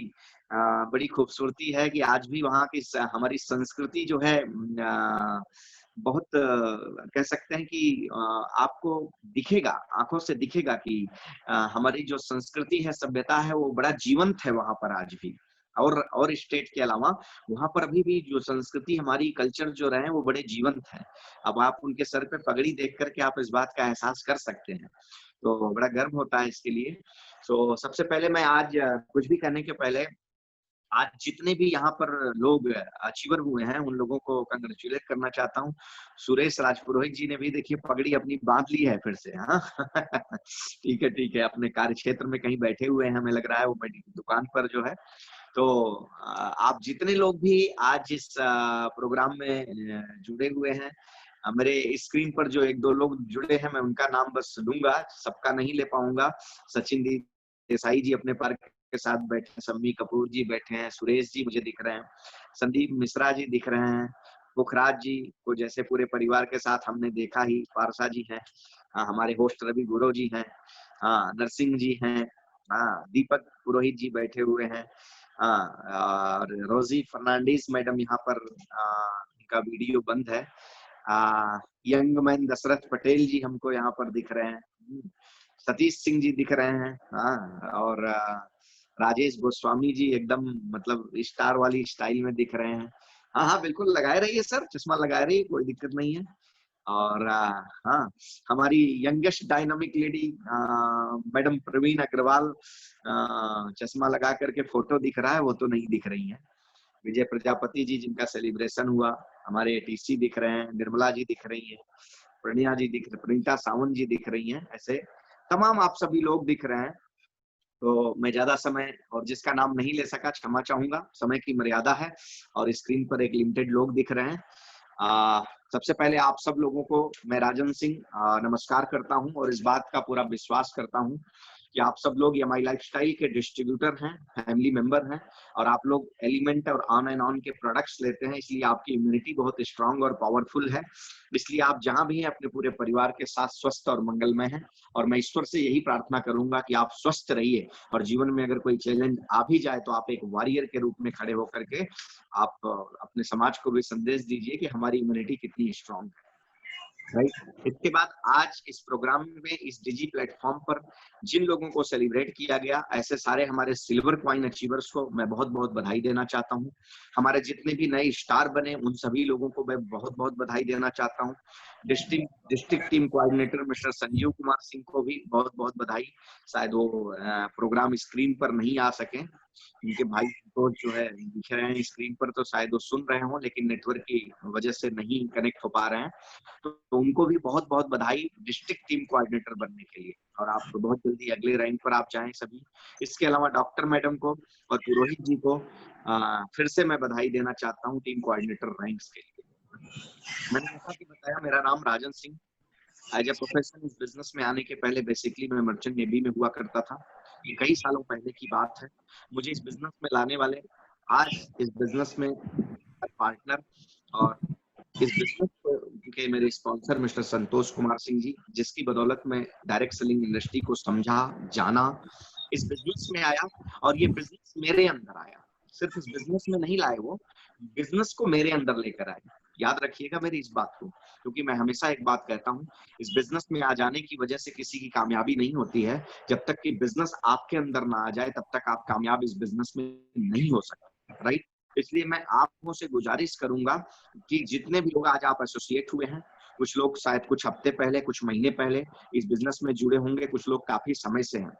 बड़ी खूबसूरती है कि आज भी वहाँ की हमारी संस्कृति जो है बहुत कह सकते हैं कि आपको दिखेगा, आंखों से दिखेगा कि हमारी जो संस्कृति है, सभ्यता है, वो बड़ा जीवंत है वहां पर आज भी। और स्टेट के अलावा वहां पर अभी भी जो संस्कृति, हमारी कल्चर जो रहे वो बड़े जीवंत हैं। अब आप उनके सर पे पगड़ी देख करके आप इस बात का एहसास कर सकते हैं, तो बड़ा गर्व होता है इसके लिए। तो सबसे पहले मैं आज कुछ भी करने के पहले आज जितने भी यहाँ पर लोग अचीवर हुए हैं उन लोगों को कंग्रेचुलेट करना चाहता हूँ। सुरेश राजपुरोहित जी ने भी देखिए पगड़ी अपनी बांध ली है फिर से। हाँ ठीक है, अपने कार्य क्षेत्र में कहीं बैठे हुए हैं, हमें लग रहा है वो मेरी दुकान पर जो है। तो आप जितने लोग भी आज इस प्रोग्राम में जुड़े हुए हैं, मेरे स्क्रीन पर जो 1-2 लोग जुड़े हैं मैं उनका नाम बस लूंगा, सबका नहीं ले पाऊंगा। सचिन देसाई जी अपने पार्क के साथ बैठे हैं, सम्मी कपूर जी बैठे हैं, सुरेश जी मुझे दिख रहे हैं, संदीप मिश्रा जी दिख रहे हैं, पुखराज जी को जैसे पूरे परिवार के साथ हमने देखा ही, पारसा जी हैं, हमारे होस्ट रवि गुरु जी हैं, नरसिंह जी हैं, दीपक पुरोहित जी बैठे हुए हैं, और रोजी फर्नांडिस मैडम यहाँ पर उनका वीडियो बंद है। यंग मैन दशरथ पटेल जी हमको यहाँ पर दिख रहे हैं, सतीश सिंह जी दिख रहे हैं, हाँ, और राजेश गोस्वामी जी एकदम मतलब स्टार वाली स्टाइल में दिख रहे हैं। हाँ हाँ बिल्कुल लगाए रहिए सर, चश्मा लगाए रहिए, कोई दिक्कत नहीं है। और हाँ, हमारी youngest dynamic lady madam Praveen Agarwal चश्मा लगा करके फोटो दिख रहा है, वो तो नहीं दिख रही है। विजय प्रजापति जी जिनका सेलिब्रेशन हुआ, हमारे एटीसी दिख रहे हैं, निर्मला जी दिख रही है, प्रणिया जी दिख रही, प्रणीता सावंत जी दिख रही हैं, ऐसे तमाम आप सभी लोग दिख रहे हैं। तो मैं ज्यादा समय, और जिसका नाम नहीं ले सका क्षमा चाहूंगा, समय की मर्यादा है और स्क्रीन पर एक लिमिटेड लोग दिख रहे हैं। सबसे पहले आप सब लोगों को मैं राजन सिंह नमस्कार करता हूं और इस बात का पूरा विश्वास करता हूं कि आप सब लोग एमआई लाइफस्टाइल के डिस्ट्रीब्यूटर हैं, फैमिली मेंबर हैं, और आप लोग एलिमेंट और ऑन एंड ऑन के प्रोडक्ट्स लेते हैं, इसलिए आपकी इम्यूनिटी बहुत स्ट्रांग और पावरफुल है। इसलिए आप जहां भी हैं अपने पूरे परिवार के साथ स्वस्थ और मंगलमय हैं, और मैं ईश्वर से यही प्रार्थना करूंगा कि आप स्वस्थ रहिए, और जीवन में अगर कोई चैलेंज आ भी जाए तो आप एक वॉरियर के रूप में खड़े होकर के आप अपने समाज को भी संदेश दीजिए कि हमारी इम्यूनिटी कितनी स्ट्रांग है। राइट। इसके बाद आज इस प्रोग्राम में इस डिजी प्लेटफॉर्म पर जिन लोगों को सेलिब्रेट किया गया, ऐसे सारे हमारे सिल्वर कॉइन अचीवर्स को मैं बहुत बहुत बधाई देना चाहता हूं। हमारे जितने भी नए स्टार बने उन सभी लोगों को मैं बहुत बहुत बधाई देना चाहता हूं। District team coordinator mister Sanjeev Kumar Singh को भी बहुत बहुत बधाई। शायद वो प्रोग्राम स्क्रीन पर नहीं आ सके, उनके भाई तो जो है दिख रहे हैं स्क्रीन पर, तो शायद वो सुन रहे हों लेकिन नेटवर्क की वजह से नहीं कनेक्ट हो पा रहे हैं, तो उनको भी बहुत बहुत बधाई डिस्ट्रिक्ट टीम कोऑर्डिनेटर बनने के लिए, और आप तो बहुत जल्दी अगले रैंक पर आप जाएं सभी। इसके अलावा डॉक्टर मैडम को और पुरोहित जी को फिर से मैं बधाई देना चाहता हूँ टीम कोऑर्डिनेटर रैंक्स के लिए। मैंने जैसा कि बताया, मेरा नाम Rajan Singh. As a professional इस बिजनेस में आने के पहले बेसिकली मैं मर्चेंट नेवी में हुआ करता था। ये कई सालों पहले की बात है। मुझे इस बिजनेस में लाने वाले, आज इस बिजनेस में पार्टनर और इस बिजनेस के मेरे स्पॉन्सर मिस्टर संतोष कुमार सिंह जी, जिसकी बदौलत मैं डायरेक्ट सेलिंग इंडस्ट्री को समझा, जाना, इस बिजनेस में आया, और ये बिजनेस मेरे अंदर आया। सिर्फ इस बिजनेस में नहीं लाए, वो बिजनेस को मेरे अंदर लेकर आए। याद रखिएगा मेरी इस बात को, क्योंकि मैं हमेशा एक बात कहता हूँ, इस बिजनेस में आ जाने की वजह से किसी की कामयाबी नहीं होती है। जब तक कि बिजनेस आपके अंदर ना आ जाए तब तक आप कामयाब इस बिजनेस में नहीं हो सकते। राइट। इसलिए मैं आप लोगों से गुजारिश करूंगा कि जितने भी लोग आज आप एसोसिएट हुए हैं, कुछ लोग शायद कुछ हफ्ते पहले, कुछ महीने पहले इस बिजनेस में जुड़े होंगे, कुछ लोग काफी समय से हैं,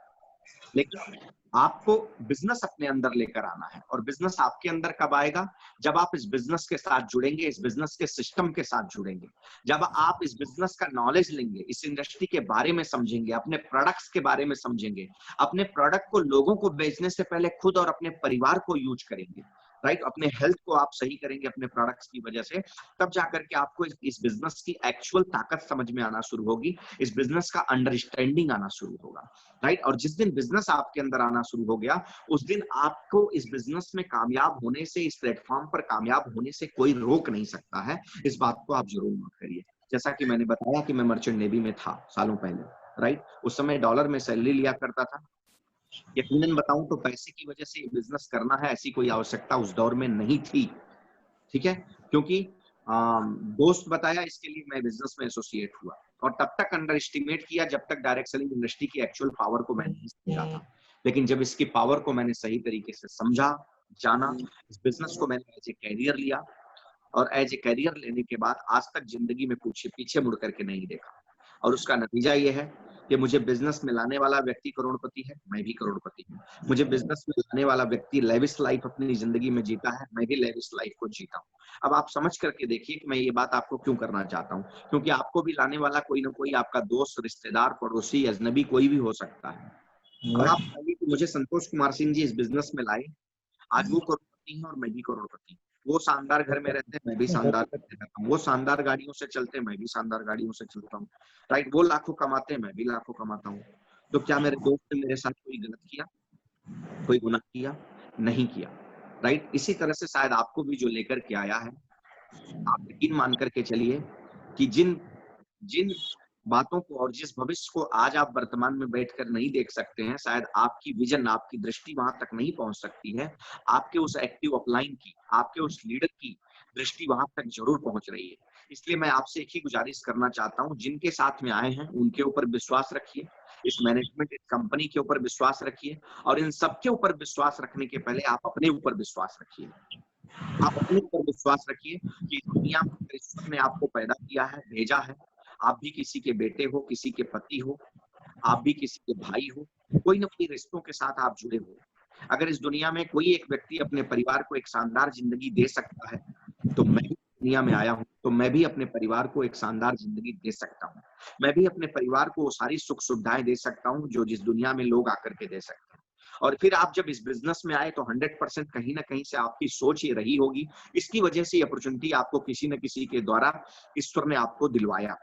लेकिन आपको बिजनेस अपने अंदर लेकर आना है। और बिजनेस आपके अंदर कब आएगा? जब आप इस बिजनेस के साथ जुड़ेंगे, इस बिजनेस के सिस्टम के साथ जुड़ेंगे, जब आप इस बिजनेस का नॉलेज लेंगे, इस इंडस्ट्री के बारे में समझेंगे, अपने प्रोडक्ट्स के बारे में समझेंगे, अपने प्रोडक्ट को लोगों को बेचने से पहले खुद और अपने परिवार को यूज करेंगे, राइट, अपने हेल्थ को आप सही करेंगे अपने प्रोडक्ट्स की वजह से, तब जाकर के आपको इस बिजनेस की एक्चुअल ताकत समझ में आना शुरू होगी, इस बिजनेस का अंडरस्टैंडिंग आना शुरू होगा। राइट। और जिस दिन बिजनेस आपके अंदर आना शुरू हो गया, उस दिन आपको इस बिजनेस में कामयाब होने से, इस प्लेटफॉर्म पर कामयाब होने से कोई रोक नहीं सकता है। इस बात को आप जरूर नोट करिए। जैसा कि मैंने बताया कि मैं मर्चेंट नेवी में था सालों पहले, राइट। उस समय डॉलर में सैलरी लिया करता था। यकीनन बताऊं तो पैसे की वजह से बिजनेस करना है ऐसी कोई आवश्यकता उस दौर में नहीं थी, ठीक है, क्योंकि दोस्त बताया, इसके लिए मैं बिजनेस में एसोसिएट हुआ, और तब तक अंडर एस्टिमेट किया जब तक डायरेक्ट सेलिंग इंडस्ट्री की एक्चुअल पावर को मैंने नहीं समझा था। लेकिन जब इसकी पावर को मैंने सही तरीके से समझा, जाना, इस बिजनेस को मैंने एज ए कैरियर लिया, और एज ए कैरियर लेने के बाद आज तक जिंदगी में पीछे मुड़ करके नहीं देखा। और उसका नतीजा ये है कि मुझे बिजनेस में लाने वाला व्यक्ति करोड़पति है, मैं भी करोड़पति हूँ। मुझे बिजनेस में लाने वाला व्यक्ति लेविश लाइफ अपनी जिंदगी में जीता है, मैं भी लेविश लाइफ को जीता हूँ। अब आप समझ करके देखिए कि मैं ये बात आपको क्यों करना चाहता हूँ, क्योंकि आपको भी लाने वाला कोई ना कोई आपका दोस्त, रिश्तेदार, पड़ोसी, अजनबी कोई भी हो सकता है। अब आप बताइए कि मुझे संतोष कुमार सिंह जी इस बिजनेस में लाए, आज वो करोड़पति हैं और मैं भी करोड़पति। वो शानदार घर में रहते हैं, मैं भी शानदार घर में रहता हूँ। वो शानदार गाड़ियों से चलते हैं, मैं भी शानदार गाड़ियों से चलता हूँ, राइट। वो लाखों कमाते हैं, मैं भी लाखों कमाता हूँ। तो क्या मेरे दोस्त ने मेरे साथ कोई गलत किया, कोई गुनाह किया? नहीं किया, राइट। इसी तरह से शायद आपको भी जो लेकर के आया है, आप यकीन मान करके चलिए कि जिन बातों को और जिस भविष्य को आज आप वर्तमान में बैठकर नहीं देख सकते हैं, शायद आपकी विजन, आपकी दृष्टि वहां तक नहीं पहुंच सकती है। आपके उस एक्टिव अपलाइन की, आपके उस लीडर की दृष्टि वहां तक जरूर पहुंच रही है। इसलिए मैं आपसे एक ही गुजारिश करना चाहता हूं, जिनके साथ में आए हैं उनके ऊपर विश्वास रखिए, इस मैनेजमेंट, इस कंपनी के ऊपर विश्वास रखिए, और इन सबके ऊपर विश्वास रखने के पहले आप अपने ऊपर विश्वास रखिए। आप अपने ऊपर विश्वास रखिए कि इस दुनिया में ईश्वर ने आपको पैदा किया है, भेजा है। आप भी किसी के बेटे हो, किसी के पति हो, आप भी किसी के भाई हो, कोई ना कोई रिश्तों के साथ आप जुड़े हो। अगर इस दुनिया में कोई एक व्यक्ति अपने परिवार को एक शानदार जिंदगी दे सकता है, तो मैं भी दुनिया में आया हूं, तो मैं भी अपने परिवार को एक शानदार जिंदगी दे सकता हूं। मैं भी अपने परिवार को वो सारी सुख सुविधाएं दे सकता हूं जो जिस दुनिया में लोग आकर के दे सकते हैं। और फिर आप जब इस बिजनेस में आए तो 100% कहीं ना कहीं से आपकी सोच ये रही होगी, इसकी वजह से अपॉर्चुनिटी आपको किसी न किसी के द्वारा ईश्वर ने आपको दिलवाया।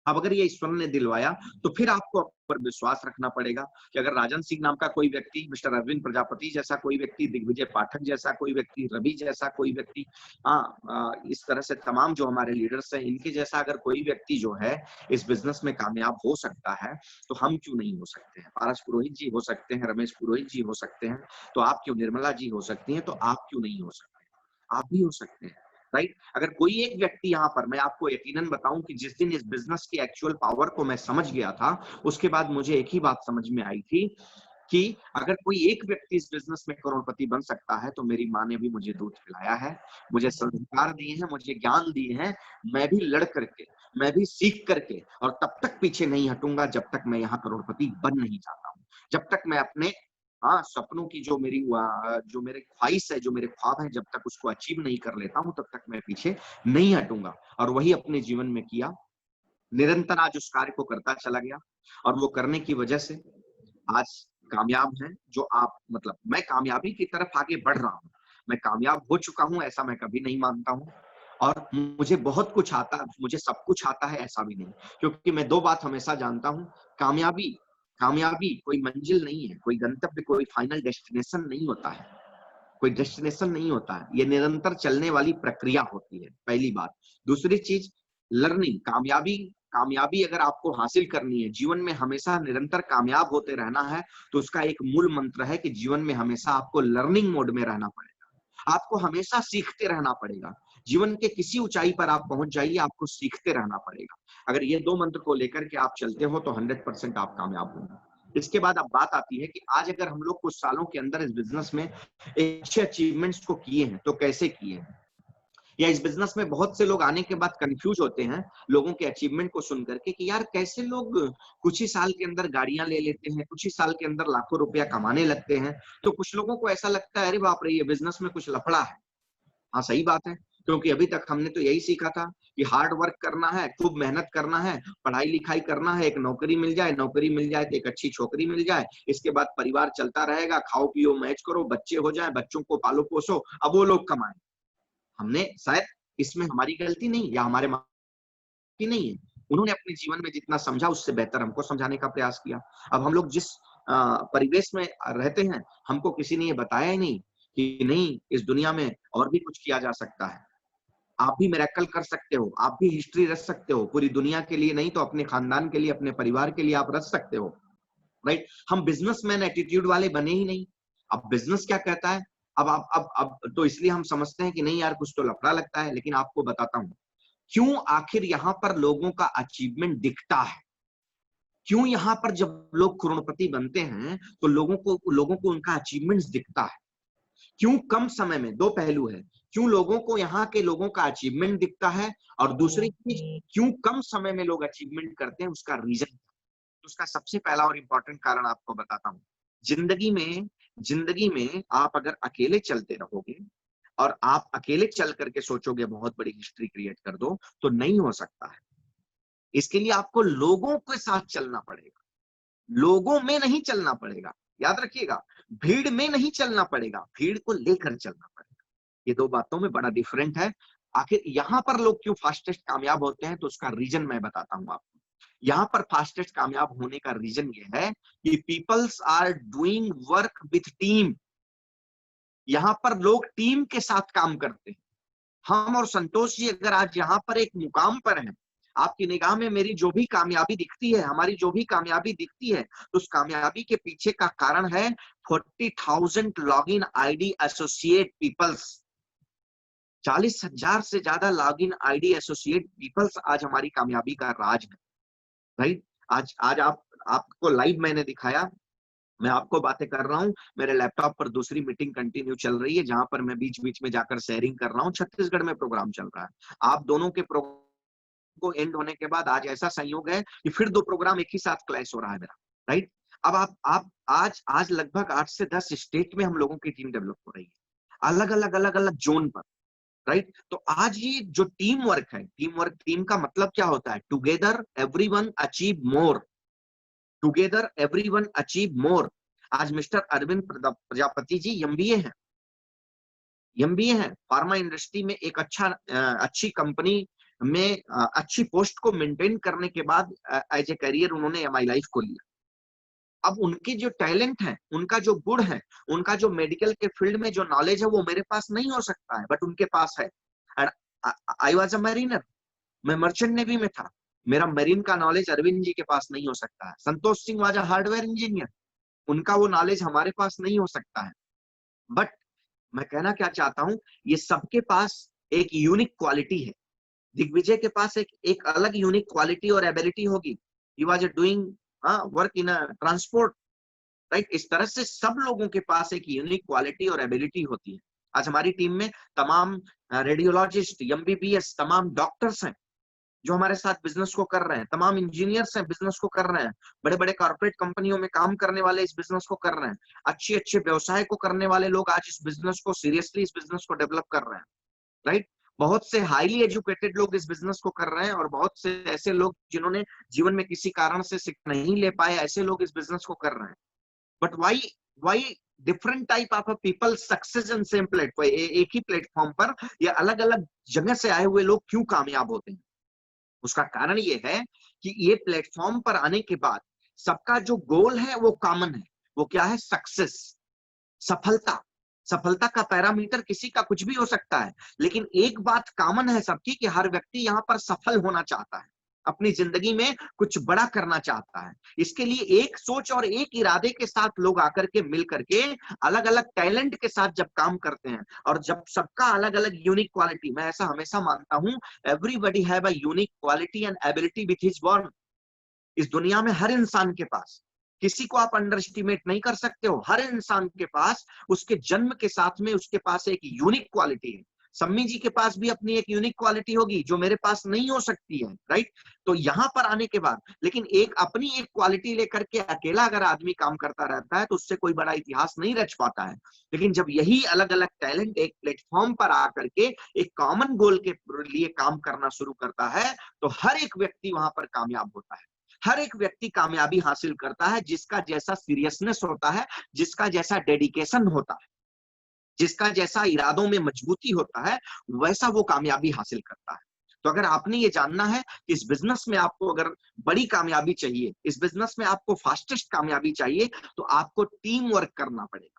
अब अगर ये ईश्वर ने दिलवाया तो फिर आपको पर विश्वास रखना पड़ेगा कि अगर राजन सिंह नाम का कोई व्यक्ति, मिस्टर अरविंद प्रजापति जैसा कोई व्यक्ति, दिग्विजय पाठक जैसा कोई व्यक्ति, रवि जैसा कोई व्यक्ति, इस तरह से तमाम जो हमारे लीडर्स हैं, इनके जैसा अगर कोई व्यक्ति जो है इस बिजनेस में कामयाब हो सकता है, तो हम क्यों नहीं हो सकते हैं? पारस पुरोहित जी हो सकते हैं, रमेश पुरोहित जी हो सकते हैं, तो आप क्यों? निर्मला जी हो सकती हैं, तो आप क्यों नहीं हो सकते? आप भी हो सकते हैं, राइट? अगर कोई एक व्यक्ति यहाँ पर, मैं आपको यकीनन बताऊं कि जिस दिन इस बिजनेस की एक्चुअल पावर को मैं समझ गया था, उसके बाद मुझे एक ही बात समझ में आई थी कि अगर कोई एक व्यक्ति इस बिजनेस में करोड़पति बन सकता है, तो मेरी माँ ने भी मुझे दूध पिलाया है, मुझे संस्कार दिए हैं, मुझे ज्ञान दिए हैं। मैं भी लड़ करके, मैं भी सीख करके, और तब तक पीछे नहीं हटूंगा जब तक मैं यहाँ करोड़पति बन नहीं जाता हूँ। जब तक मैं अपने सपनों की जो मेरे ख्वाहिश है, जो मेरे ख्वाब है, जब तक उसको अचीव नहीं कर लेता हूं, तब तक मैं पीछे नहीं हटूंगा। और वही अपने जीवन में किया, निरंतर आज उस कार्य को करता चला गया, और वो करने की वजह से आज कामयाब है। जो आप, मतलब मैं कामयाबी की तरफ आगे बढ़ रहा हूँ, मैं कामयाब हो चुका हूँ ऐसा मैं कभी नहीं मानता हूँ, और मुझे बहुत कुछ आता, मुझे सब कुछ आता है ऐसा भी नहीं, क्योंकि मैं दो बात हमेशा जानता हूँ, कामयाबी कोई मंजिल नहीं है, कोई गंतव्य, कोई फाइनल डेस्टिनेशन नहीं होता है, कोई डेस्टिनेशन नहीं होता है, ये निरंतर चलने वाली प्रक्रिया होती है, पहली बात। दूसरी चीज, लर्निंग, कामयाबी अगर आपको हासिल करनी है, जीवन में हमेशा निरंतर कामयाब होते रहना है, तो उसका एक मूल मंत्र है कि जीवन में हमेशा आपको लर्निंग मोड में रहना पड़ेगा, आपको हमेशा सीखते रहना पड़ेगा। जीवन के किसी ऊंचाई पर आप पहुंच जाइए, आपको सीखते रहना पड़ेगा। अगर ये दो मंत्र को लेकर के आप चलते हो तो 100% आप कामयाब होंगे। इसके बाद अब बात आती है कि आज अगर हम लोग कुछ सालों के अंदर इस बिजनेस में अच्छे अचीवमेंट्स को किए हैं, तो कैसे किए हैं, या इस बिजनेस में बहुत से लोग आने के बाद कंफ्यूज होते हैं लोगों के अचीवमेंट को सुन करके कि यार कैसे लोग कुछ ही साल के अंदर गाड़ियां ले लेते हैं, कुछ ही साल के अंदर लाखों रुपया कमाने लगते हैं। तो कुछ लोगों को ऐसा लगता है अरे बाप रे, ये बिजनेस में कुछ लफड़ा है। हाँ, सही बात है, क्योंकि अभी तक हमने तो यही सीखा था कि हार्ड वर्क करना है, खूब मेहनत करना है, पढ़ाई लिखाई करना है, एक नौकरी मिल जाए तो एक अच्छी छोकरी मिल जाए, इसके बाद परिवार चलता रहेगा, खाओ पियो मैच करो, बच्चे हो जाए, बच्चों को पालो पोसो, अब वो लोग कमाएं। हमने शायद, इसमें हमारी गलती नहीं या हमारे माँ की नहीं है, उन्होंने अपने जीवन में जितना समझा उससे बेहतर हमको समझाने का प्रयास किया। अब हम लोग जिस परिवेश में रहते हैं, हमको किसी ने ये बताया ही नहीं कि नहीं, इस दुनिया में और भी कुछ किया जा सकता है, आप भी मिरेकल कर सकते हो, आप भी हिस्ट्री रच सकते हो, पूरी दुनिया के लिए नहीं तो अपने खानदान के लिए, अपने परिवार के लिए आप रच सकते हो, राइट? हम बिजनेसमैन एटीट्यूड वाले बने ही नहीं। अब बिजनेस क्या कहता है, अब तो इसलिए हम समझते हैं कि नहीं यार कुछ तो लफड़ा लगता है। लेकिन आपको बताता हूं क्यों आखिर यहाँ पर लोगों का अचीवमेंट दिखता है, क्यों यहाँ पर जब लोग करोड़पति बनते हैं तो लोगों को उनका अचीवमेंट्स दिखता है। क्यों कम समय में, दो पहलू है, क्यों लोगों को, यहाँ के लोगों का अचीवमेंट दिखता है, और दूसरी चीज क्यों कम समय में लोग अचीवमेंट करते हैं, उसका रीजन। उसका सबसे पहला और इंपॉर्टेंट कारण आपको बताता हूं। जिंदगी में आप अगर अकेले चलते रहोगे और आप अकेले चल करके सोचोगे बहुत बड़ी हिस्ट्री क्रिएट कर दो, तो नहीं हो सकता है। इसके लिए आपको लोगों के साथ चलना पड़ेगा, लोगों में नहीं चलना पड़ेगा। याद रखिएगा, भीड़ में नहीं चलना पड़ेगा, भीड़ को लेकर चलना पड़ेगा। ये दो बातों में बड़ा डिफरेंट है। आखिर यहाँ पर लोग क्यों फास्टेस्ट कामयाब होते हैं, तो उसका रीजन मैं बताता हूं आपको। यहाँ पर फास्टेस्ट कामयाब होने का रीजन ये है कि peoples are doing work with team. यहाँ पर लोग टीम के साथ काम करते हैं। हम और संतोष जी अगर आज यहाँ पर एक मुकाम पर हैं, आपकी निगाह में मेरी जो भी कामयाबी दिखती है, हमारी जो भी कामयाबी दिखती है, तो उस कामयाबी के पीछे का कारण है 40,000 लॉगिन आईडी एसोसिएट पीपल्स। 40,000 से ज्यादा लॉगिन आईडी एसोसिएट पीपल्स आज हमारी कामयाबी का राज है, राइट। आज आपको लाइव मैंने दिखाया, मैं आपको बातें कर रहा हूँ, मेरे लैपटॉप पर दूसरी मीटिंग कंटिन्यू चल रही है जहां पर मैं बीच बीच में जाकर शेयरिंग कर रहा हूँ। छत्तीसगढ़ में प्रोग्राम चल रहा है। आप दोनों के प्रोग्राम को एंड होने के बाद आज ऐसा संयोग है कि फिर 2 प्रोग्राम एक ही साथ क्लैश हो रहा है मेरा, राइट। अब आप आज लगभग 8 से 10 स्टेट में हम लोगों की टीम डेवलप हो रही है, अलग अलग जोन पर, राइट। तो आज ये जो टीम वर्क है, टीम का मतलब क्या होता है? Together everyone achieve more, together everyone achieve more. आज मिस्टर अरविंद प्रजापति जी एमबीए हैं, फार्मा इंडस्ट्री में एक अच्छी कंपनी में अच्छी पोस्ट को मेंटेन करने के बाद एज ए करियर उन्होंने एमआई लाइफ को लिया। अब उनकी जो टैलेंट है, उनका जो गुण है, उनका जो मेडिकल के फील्ड में जो नॉलेज है वो मेरे पास नहीं हो सकता है, बट उनके पास है। आई वाज अ मरीनर, मैं मर्चेंट नेवी में था, मेरा मरीन का नॉलेज अरविंद जी के पास नहीं हो सकता है। Santosh Singh was a hardware engineer, उनका वो नॉलेज हमारे पास नहीं हो सकता है। बट मैं कहना क्या चाहता हूं, ये सबके पास एक यूनिक क्वालिटी है। दिग्विजय के पास एक अलग यूनिक क्वालिटी और एबिलिटी होगी। He was doing work in a transport, right. इस तरह से सब लोगों के पास एक यूनिक क्वालिटी और एबिलिटी होती है। आज हमारी टीम में तमाम रेडियोलॉजिस्ट, एमबीबीएस, तमाम डॉक्टर्स हैं जो हमारे साथ बिजनेस को कर रहे हैं, तमाम इंजीनियर्स हैं बिजनेस को कर रहे हैं, बड़े बड़े कॉर्पोरेट कंपनियों में काम करने वाले इस बिजनेस को कर रहे हैं, अच्छे व्यवसाय को करने वाले लोग आज इस बिजनेस को सीरियसली, इस बिजनेस को डेवलप कर रहे हैं, राइट। बहुत से हाईली एजुकेटेड लोग इस बिजनेस को कर रहे हैं और बहुत से ऐसे लोग जिन्होंने जीवन में किसी कारण से शिक्षा नहीं ले पाए, ऐसे लोग इस बिजनेस को कर रहे हैं। But why different type of people success in same platform, एक ही प्लेटफॉर्म पर या अलग अलग जगह से आए हुए लोग क्यों कामयाब होते हैं? उसका कारण ये है कि ये प्लेटफॉर्म पर आने के बाद सबका जो गोल है वो कॉमन है। वो क्या है? सक्सेस, सफलता का पैरामीटर किसी का कुछ भी हो सकता है, लेकिन एक बात कॉमन है सबकी कि हर व्यक्ति यहाँ पर सफल होना चाहता है, अपनी जिंदगी में कुछ बड़ा करना चाहता है। इसके लिए एक सोच और एक इरादे के साथ लोग आकर के मिल करके अलग अलग टैलेंट के साथ जब काम करते हैं और जब सबका अलग अलग यूनिक क्वालिटी, मैं ऐसा हमेशा मानता हूं, everybody have a unique quality and ability with his born. इस दुनिया में हर इंसान के पास, किसी को आप अंडर एस्टिमेट नहीं कर सकते हो, हर इंसान के पास उसके जन्म के साथ में उसके पास एक यूनिक क्वालिटी है। सम्मी जी के पास भी अपनी एक यूनिक क्वालिटी होगी जो मेरे पास नहीं हो सकती है, राइट। तो यहां पर आने के बाद लेकिन अपनी एक क्वालिटी लेकर के अकेला अगर आदमी काम करता रहता है तो उससे कोई बड़ा इतिहास नहीं रच पाता है। लेकिन जब यही अलग अलग टैलेंट एक प्लेटफॉर्म पर आकर के एक कॉमन गोल के लिए काम करना शुरू करता है तो हर एक व्यक्ति वहां पर कामयाब होता है। हर एक व्यक्ति कामयाबी हासिल करता है जिसका जैसा सीरियसनेस होता है, जिसका जैसा डेडिकेशन होता है, जिसका जैसा इरादों में मजबूती होता है, वैसा वो कामयाबी हासिल करता है। तो अगर आपने ये जानना है कि इस बिजनेस में आपको अगर बड़ी कामयाबी चाहिए, इस बिजनेस में आपको फास्टेस्ट कामयाबी चाहिए, तो आपको टीम वर्क करना पड़ेगा।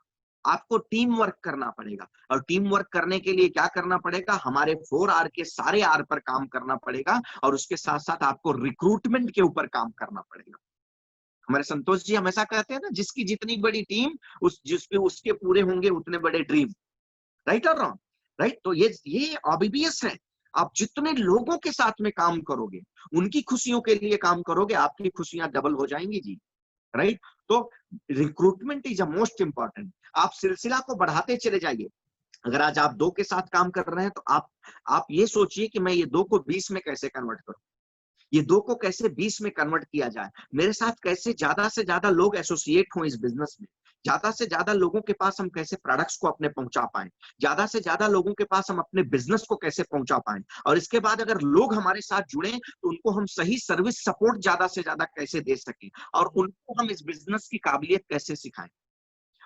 आपको टीम वर्क करना पड़ेगा और टीम वर्क करने के लिए क्या करना पड़ेगा? हमारे 4R के सारे R पर काम करना पड़ेगा और उसके साथ साथ आपको रिक्रूटमेंट के ऊपर काम करना पड़ेगा। हमारे संतोष जी हमेशा कहते हैं ना, जिसकी जितनी बड़ी टीम उसके पूरे होंगे उतने बड़े ड्रीम, राइट और रॉन्ग? राइट। तो ये ऑब्वियस है। आप जितने लोगों के साथ में काम करोगे, उनकी खुशियों के लिए काम करोगे, आपकी खुशियां डबल हो जाएंगी जी, राइट। तो recruitment is a most important. आप सिलसिला को बढ़ाते चले जाइए। अगर आज आप 2 के साथ काम कर रहे हैं तो आप ये सोचिए कि मैं ये 2 को 20 में कैसे कन्वर्ट करूं, ये 2 को कैसे 20 में कन्वर्ट किया जाए, मेरे साथ कैसे ज्यादा से ज्यादा लोग एसोसिएट हों इस बिजनेस में, ज्यादा से ज्यादा लोगों के पास हम कैसे प्रोडक्ट्स को अपने पहुंचा पाएं, ज्यादा से ज्यादा लोगों के पास हम अपने बिजनेस को कैसे पहुंचा पाएं, और इसके बाद अगर लोग हमारे साथ जुड़े तो उनको हम सही सर्विस सपोर्ट ज्यादा से ज्यादा कैसे दे सकें और उनको हम इस बिजनेस की काबिलियत कैसे सिखाएं,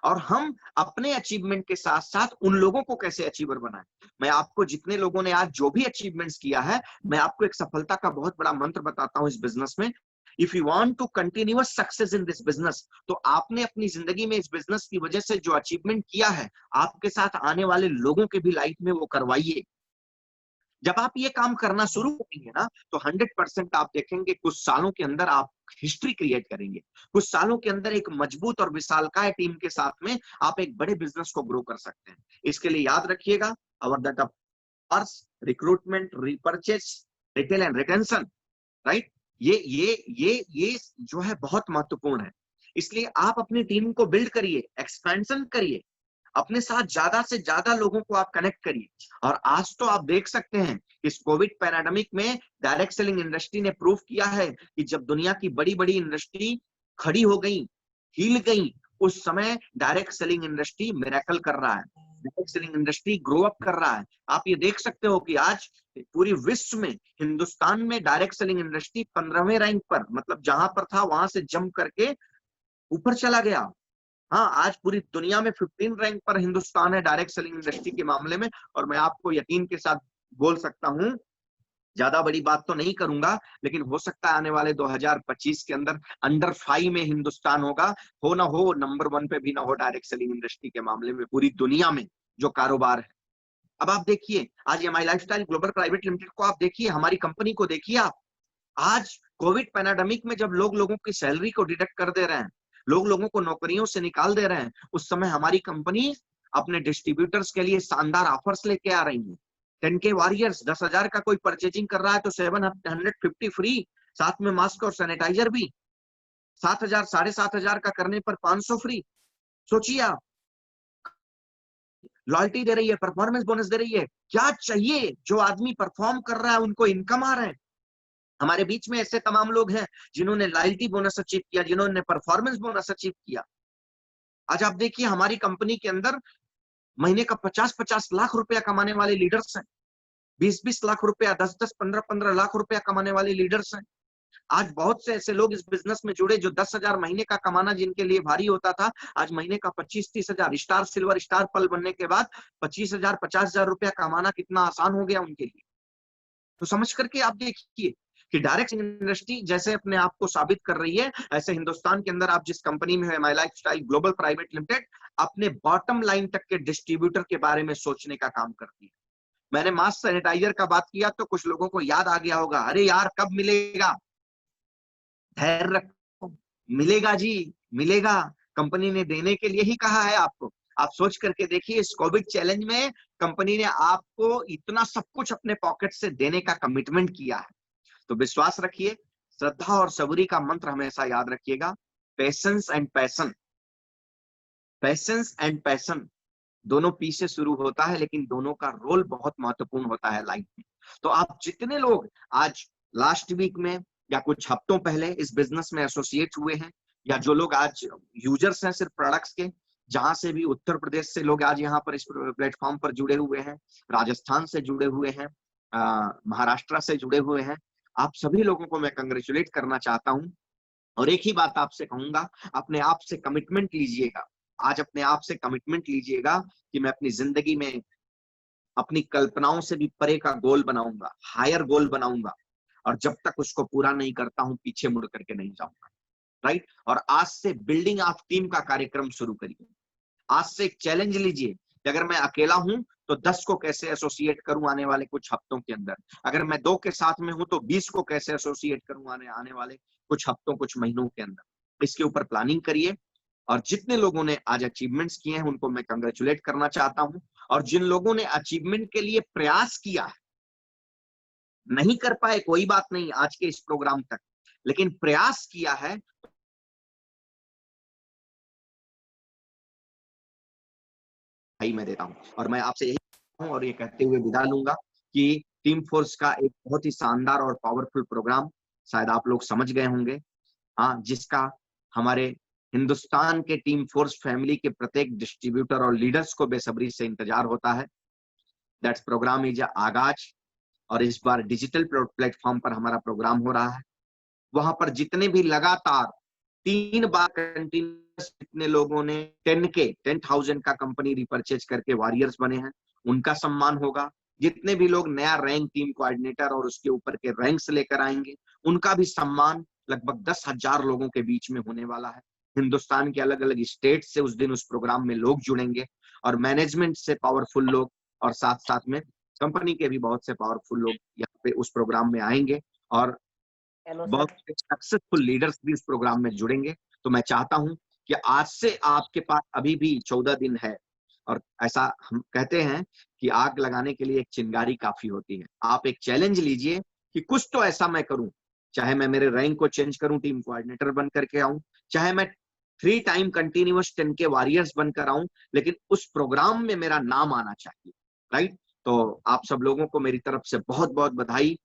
और हम अपने अचीवमेंट के साथ साथ उन लोगों को कैसे अचीवर बनाएं। मैं आपको जितने लोगों ने आज जो भी अचीवमेंट्स किया है, मैं आपको एक सफलता का बहुत बड़ा मंत्र बताता हूं इस बिजनेस में। If you want to continuous success in this business, तो आपने अपनी जिंदगी में इस बिजनेस की वजह से जो अचीवमेंट किया है, आपके साथ आने वाले लोगों के भी लाइफ में वो करवाइए। जब आप ये काम करना शुरू करेंगे ना, तो 100% आप देखेंगे कुछ सालों के अंदर आप हिस्ट्री क्रिएट करेंगे। कुछ सालों के अंदर एक मजबूत और विशालकाय टीम के साथ में आप एक बड़े बिजनेस को ग्रो कर सकते हैं। इसके लिए याद रखिएगा, our that recruitment, repurchase, retail and retention, right? ये जो है बहुत महत्वपूर्ण है। इसलिए आप अपनी टीम को बिल्ड करिए, एक्सपेंशन करिए, अपने साथ ज्यादा से ज्यादा लोगों को आप कनेक्ट करिए। और आज तो आप देख सकते हैं इस कोविड पैराडमिक में डायरेक्ट सेलिंग इंडस्ट्री ने प्रूव किया है कि जब दुनिया की बड़ी बड़ी इंडस्ट्री खड़ी हो गई, हिल गई, उस समय डायरेक्ट सेलिंग इंडस्ट्री मिरेकल कर रहा है, direct selling industry grow up कर रहा है। आप ये देख सकते हो कि आज पूरी विश्व में हिंदुस्तान में डायरेक्ट सेलिंग इंडस्ट्री 15वें रैंक पर, मतलब जहां पर था वहां से जंप करके ऊपर चला गया। हाँ, आज पूरी दुनिया में 15 रैंक पर हिंदुस्तान है डायरेक्ट सेलिंग इंडस्ट्री के मामले में। और मैं आपको यकीन के साथ बोल सकता हूं, ज्यादा बड़ी बात तो नहीं करूंगा, लेकिन हो सकता है आने वाले 2025 के अंदर अंडर 5 में हिंदुस्तान होगा, हो ना हो नंबर 1 पे भी ना हो डायरेक्ट सेलिंग इंडस्ट्री के मामले में पूरी दुनिया में जो कारोबार है। अब आप देखिए, आज MI lifestyle global private limited को आप देखिए, हमारी कंपनी को देखिए आप। आज कोविड पैनाडेमिक में जब लोगों की सैलरी को डिडक्ट कर दे रहे हैं, लोगों को नौकरियों से निकाल दे रहे हैं, उस समय हमारी कंपनी अपने डिस्ट्रीब्यूटर्स के लिए शानदार ऑफर्स लेके आ रही है। 10K वॉरियर्स 10,000 का कोई परचेजिंग कर रहा है तो 750 फ्री, साथ में मास्क और सैनिटाइजर भी। 7,000 7,500 का करने पर 500 फ्री। सोचिए आप, लॉयल्टी दे रही है, परफॉर्मेंस बोनस दे रही है। क्या चाहिए? जो आदमी परफॉर्म कर रहा है उनको इनकम आ रहा है। हमारे बीच में ऐसे तमाम लोग हैं जिन्होंने लॉयल्टी बोनस अचीव किया, जिन्होंने परफॉर्मेंस बोनस अचीव किया। आज आप देखिए, हमारी कंपनी के अंदर महीने का 50-50 लाख रुपया कमाने वाले लीडर्स हैं, 20-20 लाख रुपया, 10-10, 15-15 लाख रुपया कमाने वाले लीडर्स हैं। आज बहुत से ऐसे लोग इस बिजनेस में जुड़े जो 10,000 महीने का कमाना जिनके लिए भारी होता था, आज महीने का 25-30 हजार, स्टार सिल्वर स्टार पल बनने के बाद 25,000 50,000 रुपया कमाना कितना आसान हो गया उनके लिए। तो समझ करके आप देखिए कि डायरेक्ट इंडस्ट्री जैसे अपने आप को साबित कर रही है, ऐसे हिंदुस्तान के अंदर आप जिस कंपनी में है MI lifestyle global private limited, अपने बॉटम लाइन तक के डिस्ट्रीब्यूटर के बारे में सोचने का काम करती है। मैंने मास्क सैनिटाइजर का बात किया तो कुछ लोगों को याद आ गया होगा, अरे यार कब मिलेगा? धैर्य रखो, मिलेगा जी, मिलेगा। कंपनी ने देने के लिए ही कहा है आपको। आप सोच करके देखिए, इस कोविड चैलेंज में कंपनी ने आपको इतना सब कुछ अपने पॉकेट से देने का कमिटमेंट किया है। तो विश्वास रखिए, श्रद्धा और सबूरी का मंत्र हमेशा याद रखिएगा, patience and passion. Patience and passion दोनों पी से शुरू होता है, लेकिन दोनों का रोल बहुत महत्वपूर्ण होता है लाइफ में। तो आप जितने लोग आज लास्ट वीक में या कुछ हफ्तों पहले इस बिजनेस में एसोसिएट हुए हैं, या जो लोग आज यूजर्स हैं सिर्फ प्रोडक्ट्स के, जहां से भी उत्तर प्रदेश से लोग आज यहाँ पर इस प्लेटफॉर्म पर जुड़े हुए हैं, राजस्थान से जुड़े हुए हैं, महाराष्ट्र से जुड़े हुए हैं, आप सभी लोगों को मैं कंग्रेचुलेट करना चाहता हूं। और एक ही बात आपसे कहूंगा, अपने आप से कमिटमेंट लीजिएगा। आज अपने आप से कमिटमेंट लीजिएगा कि मैं अपनी जिंदगी में अपनी कल्पनाओं से भी परे का गोल बनाऊंगा, हायर गोल बनाऊंगा, और जब तक उसको पूरा नहीं करता हूं पीछे मुड़ करके नहीं जाऊंगा, राइट? और आज से बिल्डिंग ऑफ टीम का कार्यक्रम शुरू करिए। आज से एक चैलेंज लीजिए कि अगर मैं अकेला हूं तो 10 को कैसे एसोसिएट करूं आने वाले कुछ हफ्तों के अंदर, अगर मैं 2 के साथ में हूं तो 20 को कैसे एसोसिएट करूं आने वाले कुछ हफ्तों कुछ महीनों के अंदर। इसके ऊपर प्लानिंग करिए। और जितने लोगों ने आज अचीवमेंट्स किए हैं उनको मैं कंग्रेचुलेट करना चाहता हूं, और जिन लोगों ने अचीवमेंट के लिए प्रयास किया है, नहीं कर पाए कोई बात नहीं आज के इस प्रोग्राम तक, लेकिन प्रयास किया है, मैं देता हूं। और मैं आपसे यही हूं और ये कहते हुए विदा लूंगा कि टीम फोर्स का एक बहुत ही शानदार और पावरफुल प्रोग्राम शायद आप लोग समझ गए होंगे, हाँ, जिसका हमारे हिंदुस्तान के टीम फोर्स फैमिली के प्रत्येक डिस्ट्रीब्यूटर और लीडर्स को बेसब्री से इंतजार होता है। दैट्स प्रोग्राम इज आगाज, और इस बार डिजिटल प्लेटफॉर्म पर हमारा प्रोग्राम हो रहा है। वहां पर जितने भी लगातार 3 बार कंटिन्यूस जितने लोगों ने 10,000 का कंपनी रिपर्चेज करके वॉरियर्स बने हैं, उनका सम्मान होगा। जितने भी लोग नया रैंक टीम कोऑर्डिनेटर और उसके ऊपर के रैंक्स लेकर आएंगे, उनका भी सम्मान लगभग 10,000 लोगों के बीच में होने वाला है। हिंदुस्तान के अलग अलग स्टेट से उस दिन उस प्रोग्राम में लोग जुड़ेंगे, और मैनेजमेंट से पावरफुल लोग और साथ साथ में कंपनी के भी बहुत से पावरफुल लोग यहाँ पे उस प्रोग्राम में आएंगे, और बहुत सक्सेसफुल लीडर्स भी उस प्रोग्राम में जुड़ेंगे। तो मैं चाहता हूं कि आज से आपके पास अभी भी 14 दिन है, और ऐसा हम कहते हैं कि आग लगाने के लिए एक चिंगारी काफी होती है। आप एक चैलेंज लीजिए कि कुछ तो ऐसा मैं करूं, चाहे मैं मेरे रैंक को चेंज करूं, टीम कोऑर्डिनेटर बन करके आऊं, चाहे मैं 3 टाइम कंटिन्यूअस 10K वॉरियर्स बनकर आऊं, लेकिन उस प्रोग्राम में मेरा नाम आना चाहिए, राइट। तो आप सब लोगों को मेरी तरफ से बहुत बहुत बधाई।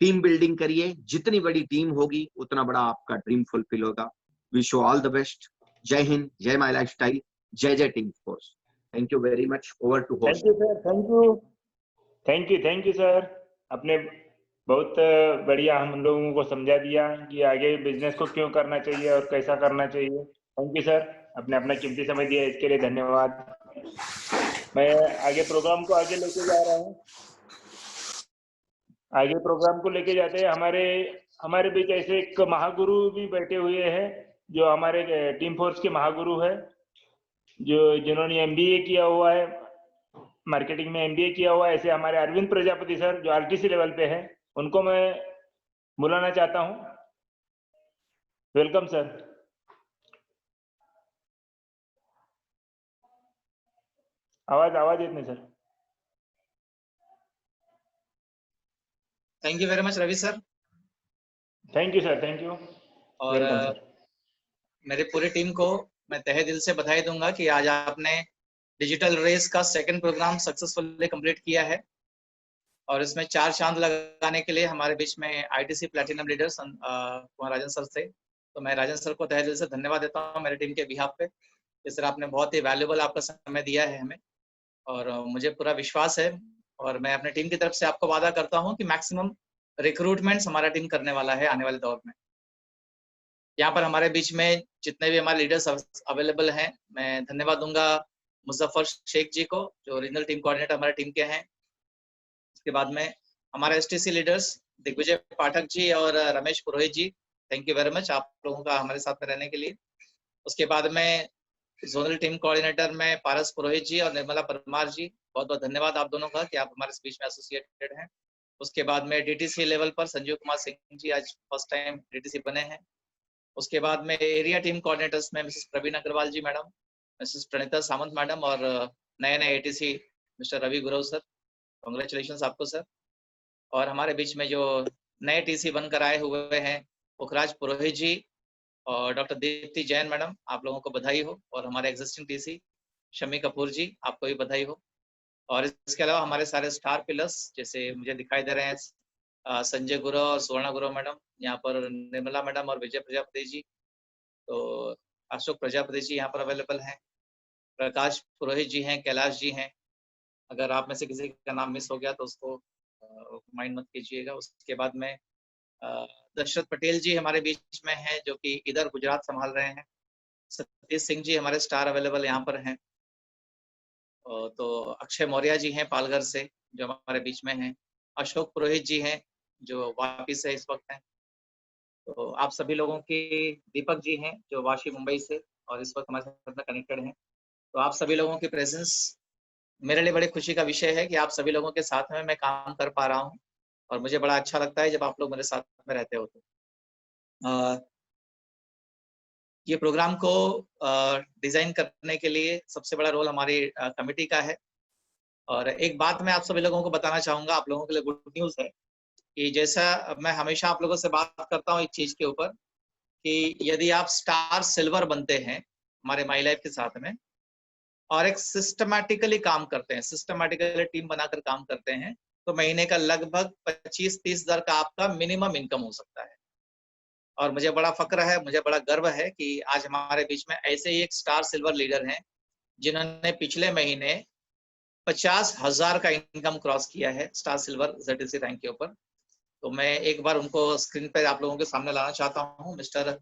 टीम बिल्डिंग करिए, जितनी बड़ी टीम होगी उतना बड़ा आपका ड्रीम फुलफिल होगा। Wish you all the best. जय हिंद, जय माय लाइफस्टाइल, जय जय team force. Thank you very much. Over to host. Thank you sir, thank you sir. आपने बहुत बढ़िया हम लोगों को समझा दिया कि आगे बिजनेस को क्यों करना चाहिए और कैसा करना चाहिए। थैंक यू सर, आपने अपना कीमती समय दिया, इसके लिए धन्यवाद। मैं आगे प्रोग्राम को आगे लेके जा रहा हूँ। आगे प्रोग्राम को लेके जाते हैं। हमारे बीच ऐसे एक महागुरु भी बैठे हुए हैं जो हमारे टीम फोर्स के महागुरु है, जिन्होंने MBA किया हुआ है, मार्केटिंग में MBA किया हुआ है। ऐसे हमारे अरविंद प्रजापति सर जो RTC लेवल पे है, उनको मैं बुलाना चाहता हूँ। Welcome sir. आवाज येत नाही sir. Thank you very much Ravi sir. Thank you sir, thank you. और मेरे पूरी टीम को मैं तहे दिल से बधाई दूंगा कि आज आपने डिजिटल रेस का 2nd प्रोग्राम सक्सेसफुली कंप्लीट किया है। और इसमें 4 चांद लगाने के लिए हमारे बीच में ITC प्लैटिनम लीडर कुमार राजन सर थे। तो मैं राजन सर को तहे दिल से धन्यवाद देता हूँ मेरी टीम के बिहाफ पे। इस तरह आपने बहुत ही वैल्यूएबल आपका समय दिया है हमें, और मुझे पूरा विश्वास है और मैं अपने टीम की तरफ से आपको वादा करता हूँ कि मैक्सिमम रिक्रूटमेंट्स हमारा टीम करने वाला है आने वाले दौर में। यहाँ पर हमारे बीच में जितने भी हमारे लीडर्स अवेलेबल हैं, मैं धन्यवाद दूंगा मुजफ्फर शेख जी को जो रीजनल टीम कोऑर्डिनेटर हमारे टीम के हैं। उसके बाद में हमारे STC लीडर्स दिग्विजय पाठक जी और रमेश पुरोहित जी, थैंक यू वेरी मच आप लोगों का हमारे साथ में रहने के लिए। उसके बाद में जोनल टीम कोऑर्डिनेटर में पारस पुरोहित जी और निर्मला परमार जी, बहुत बहुत धन्यवाद आप दोनों का कि आप हमारे बीच में एसोसिएटेड हैं। उसके बाद में DTC लेवल पर संजीव कुमार सिंह जी आज फर्स्ट टाइम DTC बने हैं। उसके बाद में एरिया टीम कोऑर्डिनेटर्स में missus Praveen Agarwal ji madam, missus Pranita Samant madam और नए ATC mister Ravi Gurav sir, congratulations आपको सर। और हमारे बीच में जो नए TC बनकर आए हुए हैं पुखराज पुरोहित जी और डॉक्टर दीप्ति जैन मैडम, आप लोगों को बधाई हो। और हमारे एग्जिस्टिंग TC शमी कपूर जी, आपको भी बधाई हो। और इसके अलावा हमारे सारे स्टार पिलर्स जैसे मुझे दिखाई दे रहे हैं संजय गुरु और सुवर्णा गुरु मैडम, यहाँ पर निर्मला मैडम और विजय प्रजापति जी, तो अशोक प्रजापति जी यहाँ पर अवेलेबल हैं, प्रकाश पुरोहित जी हैं, कैलाश जी हैं। अगर आप में से किसी का नाम मिस हो गया तो उसको माइंड मत कीजिएगा। उसके बाद में दशरथ पटेल जी हमारे बीच में हैं जो कि इधर गुजरात संभाल रहे हैं। सतीश सिंह जी हमारे स्टार अवेलेबल यहाँ पर हैं। तो अक्षय मौर्य जी हैं पालघर से जो हमारे बीच में हैं। अशोक पुरोहित जी हैं जो वापी से इस वक्त हैं। तो आप सभी लोगों की, दीपक जी हैं जो वाशी मुंबई से और इस वक्त हमारे साथ में कनेक्टेड हैं। तो आप सभी लोगों की प्रेजेंस मेरे लिए बड़ी खुशी का विषय है कि आप सभी लोगों के साथ में मैं काम कर पा रहा हूँ और मुझे बड़ा अच्छा लगता है जब आप लोग मेरे साथ में रहते हो। तो ये प्रोग्राम को डिजाइन करने के लिए सबसे बड़ा रोल हमारी कमेटी का है। और एक बात मैं आप सभी लोगों को बताना चाहूंगा, आप लोगों के लिए गुड न्यूज है कि जैसा मैं हमेशा आप लोगों से बात करता हूँ एक चीज के ऊपर कि यदि आप स्टार सिल्वर बनते हैं हमारे माई लाइफ के साथ में और एक सिस्टमैटिकली काम करते हैं, सिस्टमैटिकली टीम बनाकर काम करते हैं, तो महीने का लगभग 25-30 हज़ार का आपका मिनिमम इनकम हो सकता है। और मुझे बड़ा फक्र है, मुझे बड़ा गर्व है कि आज हमारे बीच में ऐसे ही एक स्टार सिल्वर लीडर हैं जिन्होंने पिछले महीने 50,000 का इनकम क्रॉस किया है स्टार सिल्वर ZTC रैंक के ऊपर। तो मैं एक बार उनको स्क्रीन पर आप लोगों के सामने लाना चाहता हूँ। मिस्टर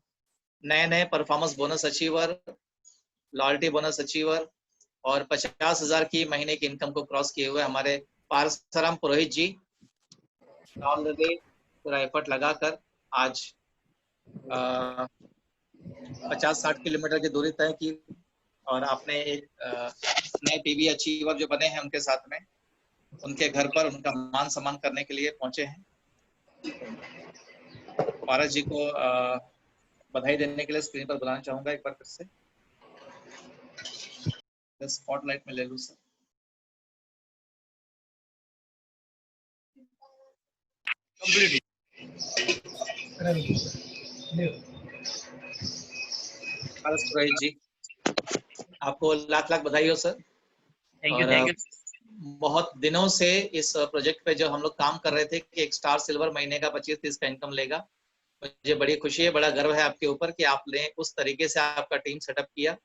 नए performance bonus achiever, loyalty bonus achiever और 50,000 की महीने की इनकम को क्रॉस किए हुए हमारे पारसराम पुरोहित जी, ऑलरेडी पूरा एफर्ट लगाकर आज 50-60 किलोमीटर की दूरी तय की और आपने एक नए PB अचीवर जो बने हैं उनके साथ में उनके घर पर उनका मान सम्मान करने के लिए पहुंचे हैं। पारस जी को बधाई देने के लिए स्क्रीन पर बुलाना चाहूंगा एक बार फिर से। स्पॉटलाइट में ले लूं सर। कंप्लीट। पारस पुरोहित जी, आपको लाख लाख बधाई हो सर। थैंक यू, और थैंक यू। बहुत दिनों से इस प्रोजेक्ट पे जो हम लोग काम कर रहे थे कि एक स्टार सिल्वर महीने का 25-30 का इनकम लेगा। मुझे बड़ी खुशी है, बड़ा गर्व है आपके ऊपर कि आपने उस तरीके से आपका टीम सेटअप किया,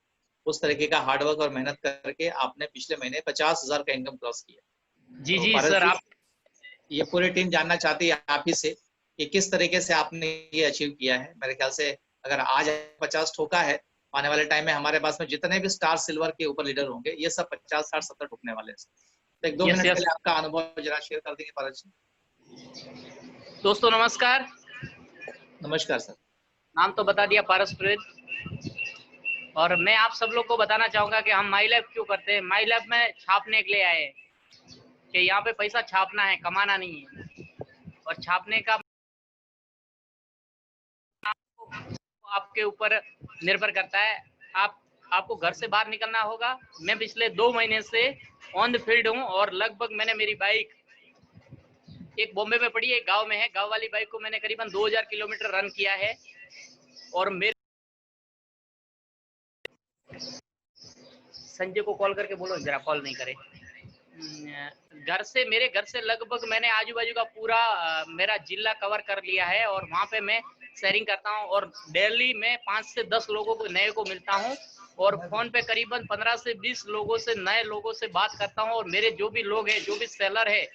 उस तरीके का हार्डवर्क और मेहनत करके आपने पिछले महीने 50,000 का इनकम क्रॉस किया। जी तो जी पारस सर, जी, आप ये पूरी टीम जानना चाहती है आप ही से कि किस तरीके से आपने ये अचीव किया है। मेरे ख्याल से अगर आज 50 ठोका है, आने वाले टाइम में हमारे पास में जितने भी स्टार सिल्वर के ऊपर लीडर होंगे ये सब 50, 60, 70 ठोकने वाले हैं। तो एक 2 यस मिनट यस। पहले आपका अनुभव जरा शेयर कर देंगे पारस जी। दोस्तों नमस्कार। नमस्कार सर। नाम तो बता दिया, पारस पुरोहित। और मैं आप सब लोग को बताना चाहूंगा कि हम माई लैब क्यों करते हैं। माई लैब में छापने के लिए आए हैं कि यहाँ पे पैसा छापना है, कमाना नहीं है। और छापने का आपके ऊपर निर्भर करता है। आपको घर से बाहर निकलना होगा। मैं पिछले 2 महीने से ऑन द फील्ड हूँ और लगभग मैंने मेरी बाइक एक बॉम्बे में पड़ी है, एक गांव में है। गांव वाली बाइक को मैंने करीबन 2000 किलोमीटर रन किया है। और मेरे संजय को कॉल करके बोलो जरा कॉल नहीं करे। मेरे घर से लगभग मैंने आजू बाजू का पूरा मेरा जिला कवर कर लिया है। और वहाँ पे मैं शेयरिंग करता हूँ और डेली में 5 से 10 लोगों को नए को मिलता हूँ और फोन पे करीबन 15 से 20 लोगों से नए लोगों से बात करता हूँ। और मेरे जो भी लोग हैं, जो भी सेलर है,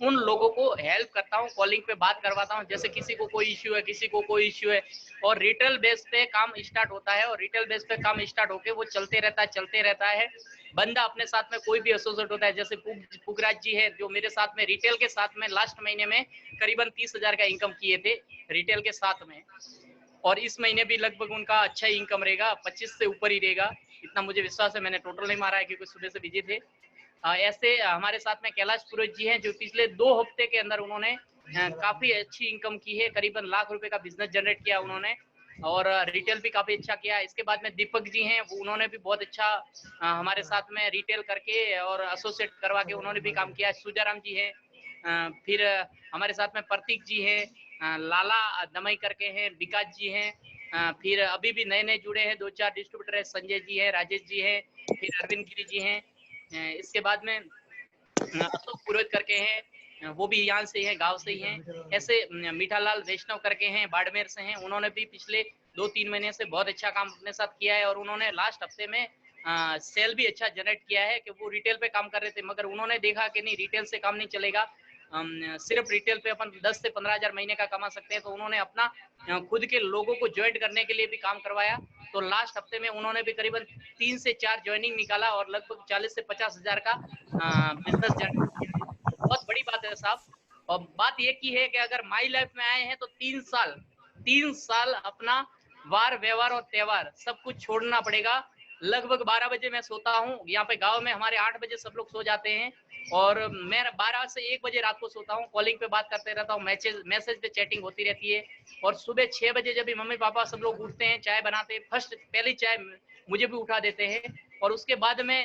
उन लोगों को हेल्प करता हूँ, कॉलिंग पे बात करवाता हूँ। जैसे किसी को कोई इश्यू है, किसी को कोई इश्यू है। और रिटेल बेस पे काम स्टार्ट होता है और रिटेल बेस पे काम स्टार्ट होके वो चलते रहता है। बंदा अपने साथ में कोई भी एसोसिएट होता है, जैसे पुगराज जी है जो मेरे साथ में रिटेल के साथ में लास्ट महीने में करीबन 30,000 का इनकम किए थे रिटेल के साथ में। और इस महीने भी लगभग उनका अच्छा इनकम रहेगा, 25 से ऊपर ही रहेगा, इतना मुझे विश्वास है। मैंने टोटल नहीं मारा है क्योंकि सुबह से बिजी थे। ऐसे हमारे साथ में कैलाश पुरोहित जी हैं जो पिछले 2 हफ्ते के अंदर उन्होंने काफी अच्छी इनकम की है। करीबन लाख रुपए का बिजनेस जनरेट किया उन्होंने और रिटेल भी काफी अच्छा किया। इसके बाद में दीपक जी हैं, उन्होंने भी बहुत अच्छा हमारे साथ में रिटेल करके और एसोसिएट करवा के उन्होंने भी काम किया। सुजाराम जी हैं, फिर हमारे साथ में प्रतीक जी हैं, लाला दमई करके हैं, विकास जी हैं, फिर अभी भी नए जुड़े हैं 2-4 डिस्ट्रीब्यूटर है, संजय जी है, राजेश जी हैं, फिर अरविंद गिरी जी हैं। इसके बाद में अशोक पुरोहित करके हैं, वो भी यहाँ से हैं, गांव से ही हैं। ऐसे मीठालाल वैष्णव करके हैं, बाड़मेर से हैं, उन्होंने भी पिछले 2-3 महीने से बहुत अच्छा काम अपने साथ किया है। और उन्होंने लास्ट हफ्ते में सेल भी अच्छा जनरेट किया है कि वो रिटेल पे काम कर रहे थे, मगर उन्होंने देखा कि नहीं रिटेल से काम नहीं चलेगा, सिर्फ रिटेल पे अपन 10 से 15,000 महीने का कमा सकते हैं। तो उन्होंने अपना खुद के लोगों को ज्वाइन करने के लिए भी काम करवाया। तो लास्ट हफ्ते में उन्होंने भी करीबन 3 से 4 ज्वाइनिंग निकाला और लगभग 40 से 50,000 का बिजनेस जनरेट किया। बहुत बड़ी बात है साहब। और बात ये की है कि अगर माई लाइफ में आए हैं तो 3 साल अपना वार व्यवहार और त्योहार सब कुछ छोड़ना पड़ेगा। लगभग 12 बजे मैं सोता हूँ। यहाँ पे गांव में हमारे 8 बजे सब लोग सो जाते हैं और मैं 12 से 1 बजे रात को सोता हूँ। कॉलिंग पे बात करते रहता हूँ, मैसेज पे चैटिंग होती रहती है। और सुबह 6 बजे जब भी मम्मी पापा सब लोग उठते हैं, चाय बनाते हैं, पहली चाय मुझे भी उठा देते हैं। और उसके बाद में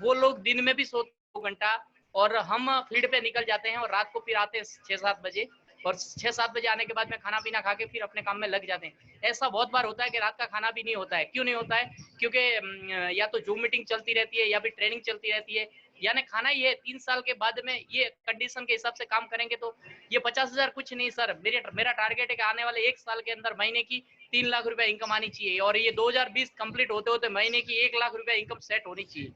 वो लोग दिन में भी सोते 2 घंटा और हम फील्ड पे निकल जाते हैं और रात को फिर आते हैं 6-7 बजे। और 6-7 बजे आने के बाद में खाना पीना खा के फिर अपने काम में लग जाते हैं। ऐसा बहुत बार होता है कि रात का खाना भी नहीं होता है। क्यों नहीं होता है? क्योंकि या तो जूम मीटिंग चलती रहती है या फिर ट्रेनिंग चलती रहती है। यानी खाना ही है। 3 साल के बाद में ये कंडीशन के हिसाब से काम करेंगे तो ये 50,000 कुछ नहीं सर। मेरा टारगेट है कि आने वाले 1 साल के अंदर महीने की 3 लाख रुपए इनकम आनी चाहिए और ये 2020 कंप्लीट होते होते महीने की 1 लाख रुपए इनकम सेट होनी चाहिए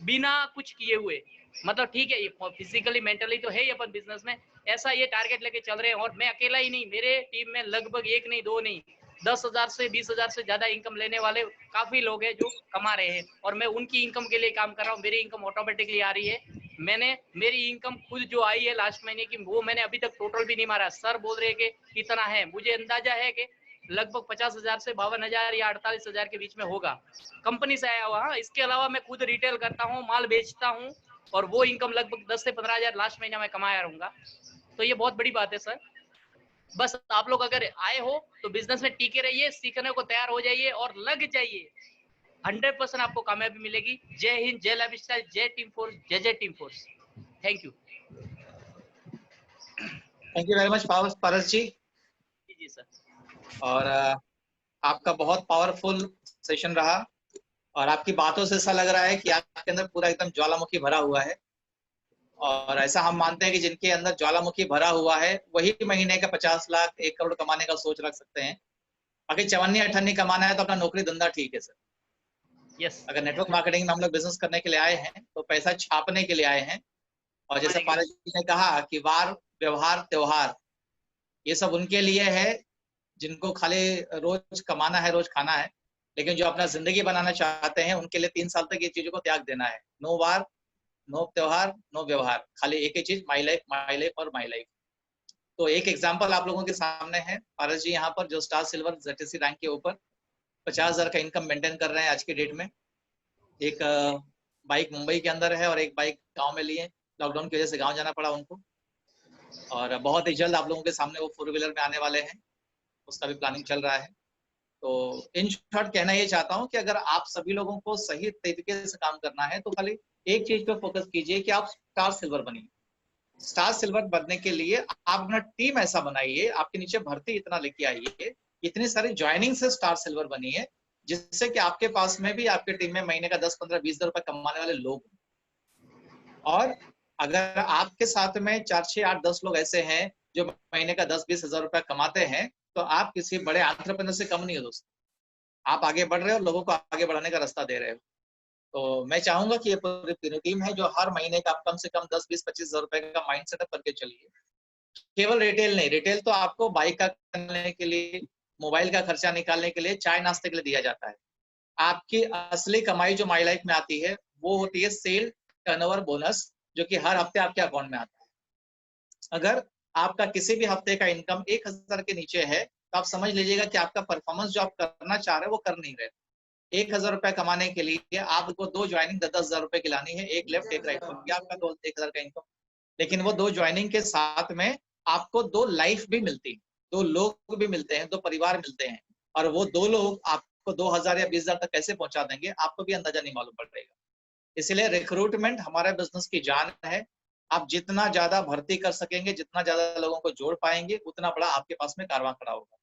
बिना कुछ किए हुए। मतलब ठीक है, ये फिजिकली मेंटली तो है ही अपन बिजनेस में, ऐसा ये टारगेट लेके चल रहे हैं। और मैं अकेला ही नहीं, मेरे टीम में लगभग 1 नहीं 2 नहीं 10,000 से 20,000 से ज्यादा इनकम लेने वाले काफी लोग हैं जो कमा रहे हैं और मैं उनकी इनकम के लिए काम कर रहा हूँ। मेरी इनकम ऑटोमेटिकली आ रही है। मेरी इनकम खुद जो आई है लास्ट महीने की, वो मैंने अभी तक टोटल भी नहीं मारा। सर बोल रहे हैं कि इतना है, मुझे अंदाजा है कि लगभग 50,000 से 52,000 या 48,000 के बीच में होगा कंपनी से आया हुआ। इसके अलावा मैं खुद रिटेल करता हूँ, माल बेचता हूँ और वो इनकम लगभग 10 से 15,000 लास्ट महीना में कमाया रहूंगा। तो ये बहुत बड़ी बात है सर। बस आप लोग अगर आए हो तो बिजनेस में टिके रहिए, सीखने को तैयार हो जाइए और लग जाइए। 100% आपको कामयाबी मिलेगी। जय हिंद, जय लाइफस्टाइल, जय टीम फोर्स, जय जय team force. Thank you. Thank you very much Paras ji. जी सर। और आपका बहुत पावरफुल सेशन रहा और आपकी बातों से ऐसा लग रहा है कि आपके अंदर पूरा एकदम ज्वालामुखी भरा हुआ है। और ऐसा हम मानते हैं कि जिनके अंदर ज्वालामुखी भरा हुआ है वही महीने का 50 लाख 1 करोड़ कमाने का सोच रख सकते हैं। बाकी चवन्नी अठन्नी कमाना है तो अपना नौकरी धंधा ठीक है सर। यस। अगर नेटवर्क मार्केटिंग में हम लोग बिजनेस करने के लिए आए हैं तो पैसा छापने के लिए आए हैं। और जैसे पारस जी ने कहा कि वार व्यवहार त्योहार ये सब उनके लिए है जिनको खाली रोज कमाना है रोज खाना है, लेकिन जो अपना जिंदगी बनाना चाहते हैं उनके लिए 3 साल तक ये चीजों को त्याग देना है। नो वार, नो त्योहार, नो व्यवहार, खाली एक ही चीज, माई लाइफ और माई लाइफ। तो एक एग्जांपल आप लोगों के सामने है पारस जी यहाँ पर जो स्टार सिल्वर ZTC रैंक के ऊपर 50,000 का इनकम मेंटेन कर रहे हैं आज की डेट में। एक बाइक मुंबई के अंदर है और एक बाइक गांव में लिए, लॉकडाउन की वजह से गांव जाना पड़ा उनको। और बहुत ही जल्द आप लोगों के सामने वो 4 व्हीलर में आने वाले हैं, उसका भी प्लानिंग चल रहा है। तो इन शॉर्ट कहना ये चाहता हूँ कि अगर आप सभी लोगों को सही तरीके से काम करना है तो खाली एक चीज पे फोकस कीजिए कि आप स्टार सिल्वर बनिए। स्टार सिल्वर बनने के लिए आप अपना टीम ऐसा बनाइए, आपके नीचे भर्ती इतना लेके आइए, इतनी सारी ज्वाइनिंग से स्टार सिल्वर बनिए जिससे कि आपके पास में भी आपके टीम में महीने का 10, 15, 20 हजार रुपए कमाने वाले लोग। और अगर आपके साथ में 4, 6, 8, 10 लोग ऐसे हैं जो महीने का 10, 20 हजार रुपए कमाते हैं तो आप किसी बड़े एंटरप्रेन्योर से कम नहीं हो दोस्त। आप आगे बढ़ रहे हो, लोगों को आगे बढ़ाने का रास्ता दे रहे हो। तो मैं चाहूंगा कि ये पूरी टीम है जो हर महीने का आप कम से कम 10, 20, 25 हजार रुपए का माइंड सेटअप करके चलिए। केवल रिटेल नहीं, रिटेल तो आपको बाइक का करने के लिए, मोबाइल का खर्चा निकालने के लिए, चाय नाश्ते के लिए दिया जाता है। आपकी असली कमाई जो माई लाइफ में आती है वो होती है सेल टर्नओवर बोनस, जो कि हर हफ्ते आपके अकाउंट में आता है। अगर आपका किसी भी हफ्ते का इनकम 1,000 के नीचे है तो आप समझ लीजिएगा कि आपका परफॉर्मेंस जो आप करना चाह रहे हैं वो कर नहीं रहे। 1,000 रुपए कमाने के लिए आपको 2 ज्वाइनिंग 10-10 हजार रुपए की लानी है, एक लेफ्ट एक राइट, हो गया आपका 1,000 का इनकम। लेकिन वो 2 ज्वाइनिंग के साथ में आपको 2 लाइफ भी मिलती है, 2 लोग भी मिलते हैं, 2 परिवार मिलते हैं। और वो 2 लोग आपको 2,000 या 20,000 तक कैसे पहुंचा देंगे आपको भी अंदाजा नहीं मालूम पड़ेगा। इसलिए रिक्रूटमेंट हमारे बिजनेस की जान है। आप जितना ज्यादा भर्ती कर सकेंगे, जितना ज्यादा लोगों को जोड़ पाएंगे, उतना बड़ा आपके पास में कारवां खड़ा होगा।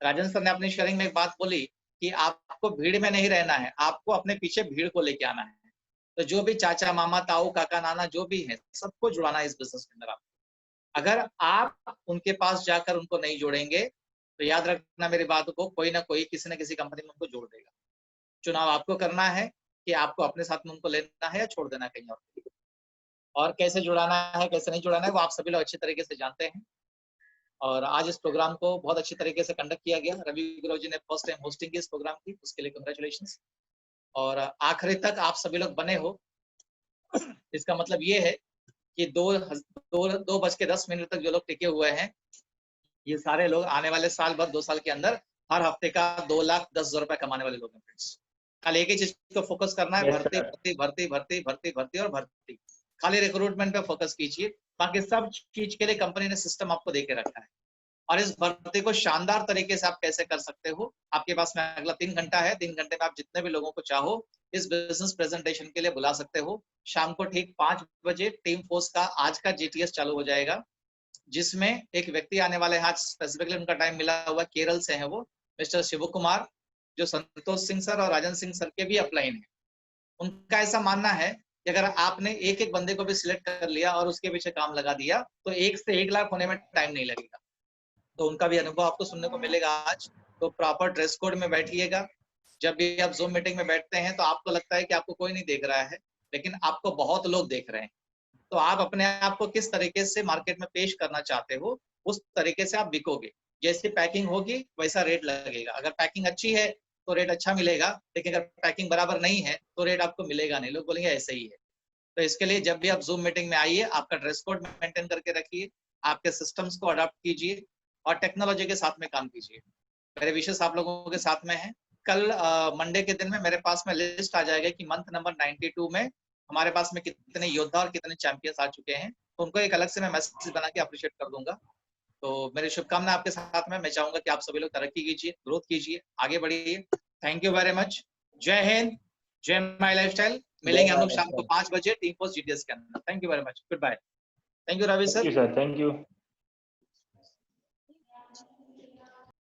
राजन सर ने अपनी शेयरिंग में एक बात बोली कि आपको भीड़ में नहीं रहना है, आपको अपने पीछे भीड़ को लेके आना है। तो जो भी चाचा मामा ताऊ काका नाना जो भी है सबको जुड़ाना है इस बिजनेस के अंदर। आपको अगर आप उनके पास जाकर उनको नहीं जोड़ेंगे तो याद रखना मेरी बात को, कोई ना कोई किसी न किसी कंपनी में उनको जोड़ देगा। चुनाव आपको करना है कि आपको अपने साथ में उनको लेना है या छोड़ देना कहीं और कैसे जुड़ाना है कैसे नहीं जुड़ाना है वो आप सभी लोग अच्छी तरीके से जानते हैं। और आज इस प्रोग्राम को बहुत अच्छी तरीके से कंडक्ट किया गया। रवि गुरु जी ने फर्स्ट टाइम होस्टिंग की इस प्रोग्राम की, उसके लिए कंग्रेचुलेशंस। और आखिरी तक आप सभी लोग बने हो, इसका मतलब ये है कि 2:10 तक जो लोग टिके हुए हैं ये सारे लोग आने वाले साल भर 2 साल के अंदर हर हफ्ते का 2,10,000 रुपए कमाने वाले लोग हैं फ्रेंड्स। खाली एक ही चीज को फोकस करना है, भर्ती भर्ती भर्ती भर्ती भर्ती भर्ती और भर्ती। खाली रिक्रूटमेंट पे फोकस कीजिए, बाकी सब चीज के लिए कंपनी ने सिस्टम आपको दे के रखा है। और इस भर्ती को शानदार तरीके से आप कैसे कर सकते हो, आपके पास में अगला 3 घंटा है। 3 घंटे में आप जितने भी लोगों को चाहो इस बिजनेस प्रेजेंटेशन के लिए बुला सकते हो। शाम को ठीक 5 बजे टीम फोर्स का आज का GTS चालू हो जाएगा, जिसमें एक व्यक्ति आने वाले हैं। आज स्पेसिफिकली उनका टाइम मिला हुआ केरल से है, वो मिस्टर शिव कुमार, जो संतोष सिंह सर और राजन सिंह सर के भी अपलाइन है। उनका ऐसा मानना है कि अगर आपने एक एक बंदे को भी सिलेक्ट कर लिया और उसके पीछे काम लगा दिया तो 1 से 1 लाख होने में टाइम नहीं लगेगा। तो उनका भी अनुभव आपको सुनने को मिलेगा आज। तो प्रॉपर ड्रेस कोड में बैठिएगा। जब भी आप जूम मीटिंग में बैठते हैं तो आपको लगता है कि आपको कोई नहीं देख रहा है, लेकिन आपको बहुत लोग देख रहे हैं। तो आप अपने आप को किस तरीके से मार्केट में पेश करना चाहते हो उस तरीके से आप बिकोगे। जैसी पैकिंग होगी वैसा रेट लगेगा। अगर पैकिंग अच्छी है तो रेट अच्छा मिलेगा, लेकिन अगर पैकिंग बराबर नहीं है तो रेट आपको मिलेगा नहीं, लोग बोलेंगे ऐसे ही है। तो इसके लिए जब भी आप जूम मीटिंग में आइए, आपका ड्रेस कोड मेंटेन करके रखिए, आपके सिस्टम्स को अडॉप्ट कीजिए और टेक्नोलॉजी के साथ में काम कीजिए। मेरे विशेष आप लोगों के साथ में है। कल मंडे के दिन में मेरे पास में लिस्ट आ जाएगा कि मंथ नंबर 92 में हमारे पास में कितने योद्धा और कितने चैंपियंस आ चुके हैं। तो उनको एक अलग से मैं मैसेज बना के अप्रिशिएट कर दूंगा। तो मेरी शुभकामना आपके साथ में। मैं चाहूंगा कि आप सभी लोग तरक्की कीजिए, ग्रोथ कीजिए, आगे बढ़िए। Thank you very much. जय हिंद, जय माई लाइफस्टाइल। मिलेंगे हम लोग शाम को 5 बजे टीम फोर्स GTS के अंदर। Thank you very much, goodbye. Thank you Ravi sir. Thank you.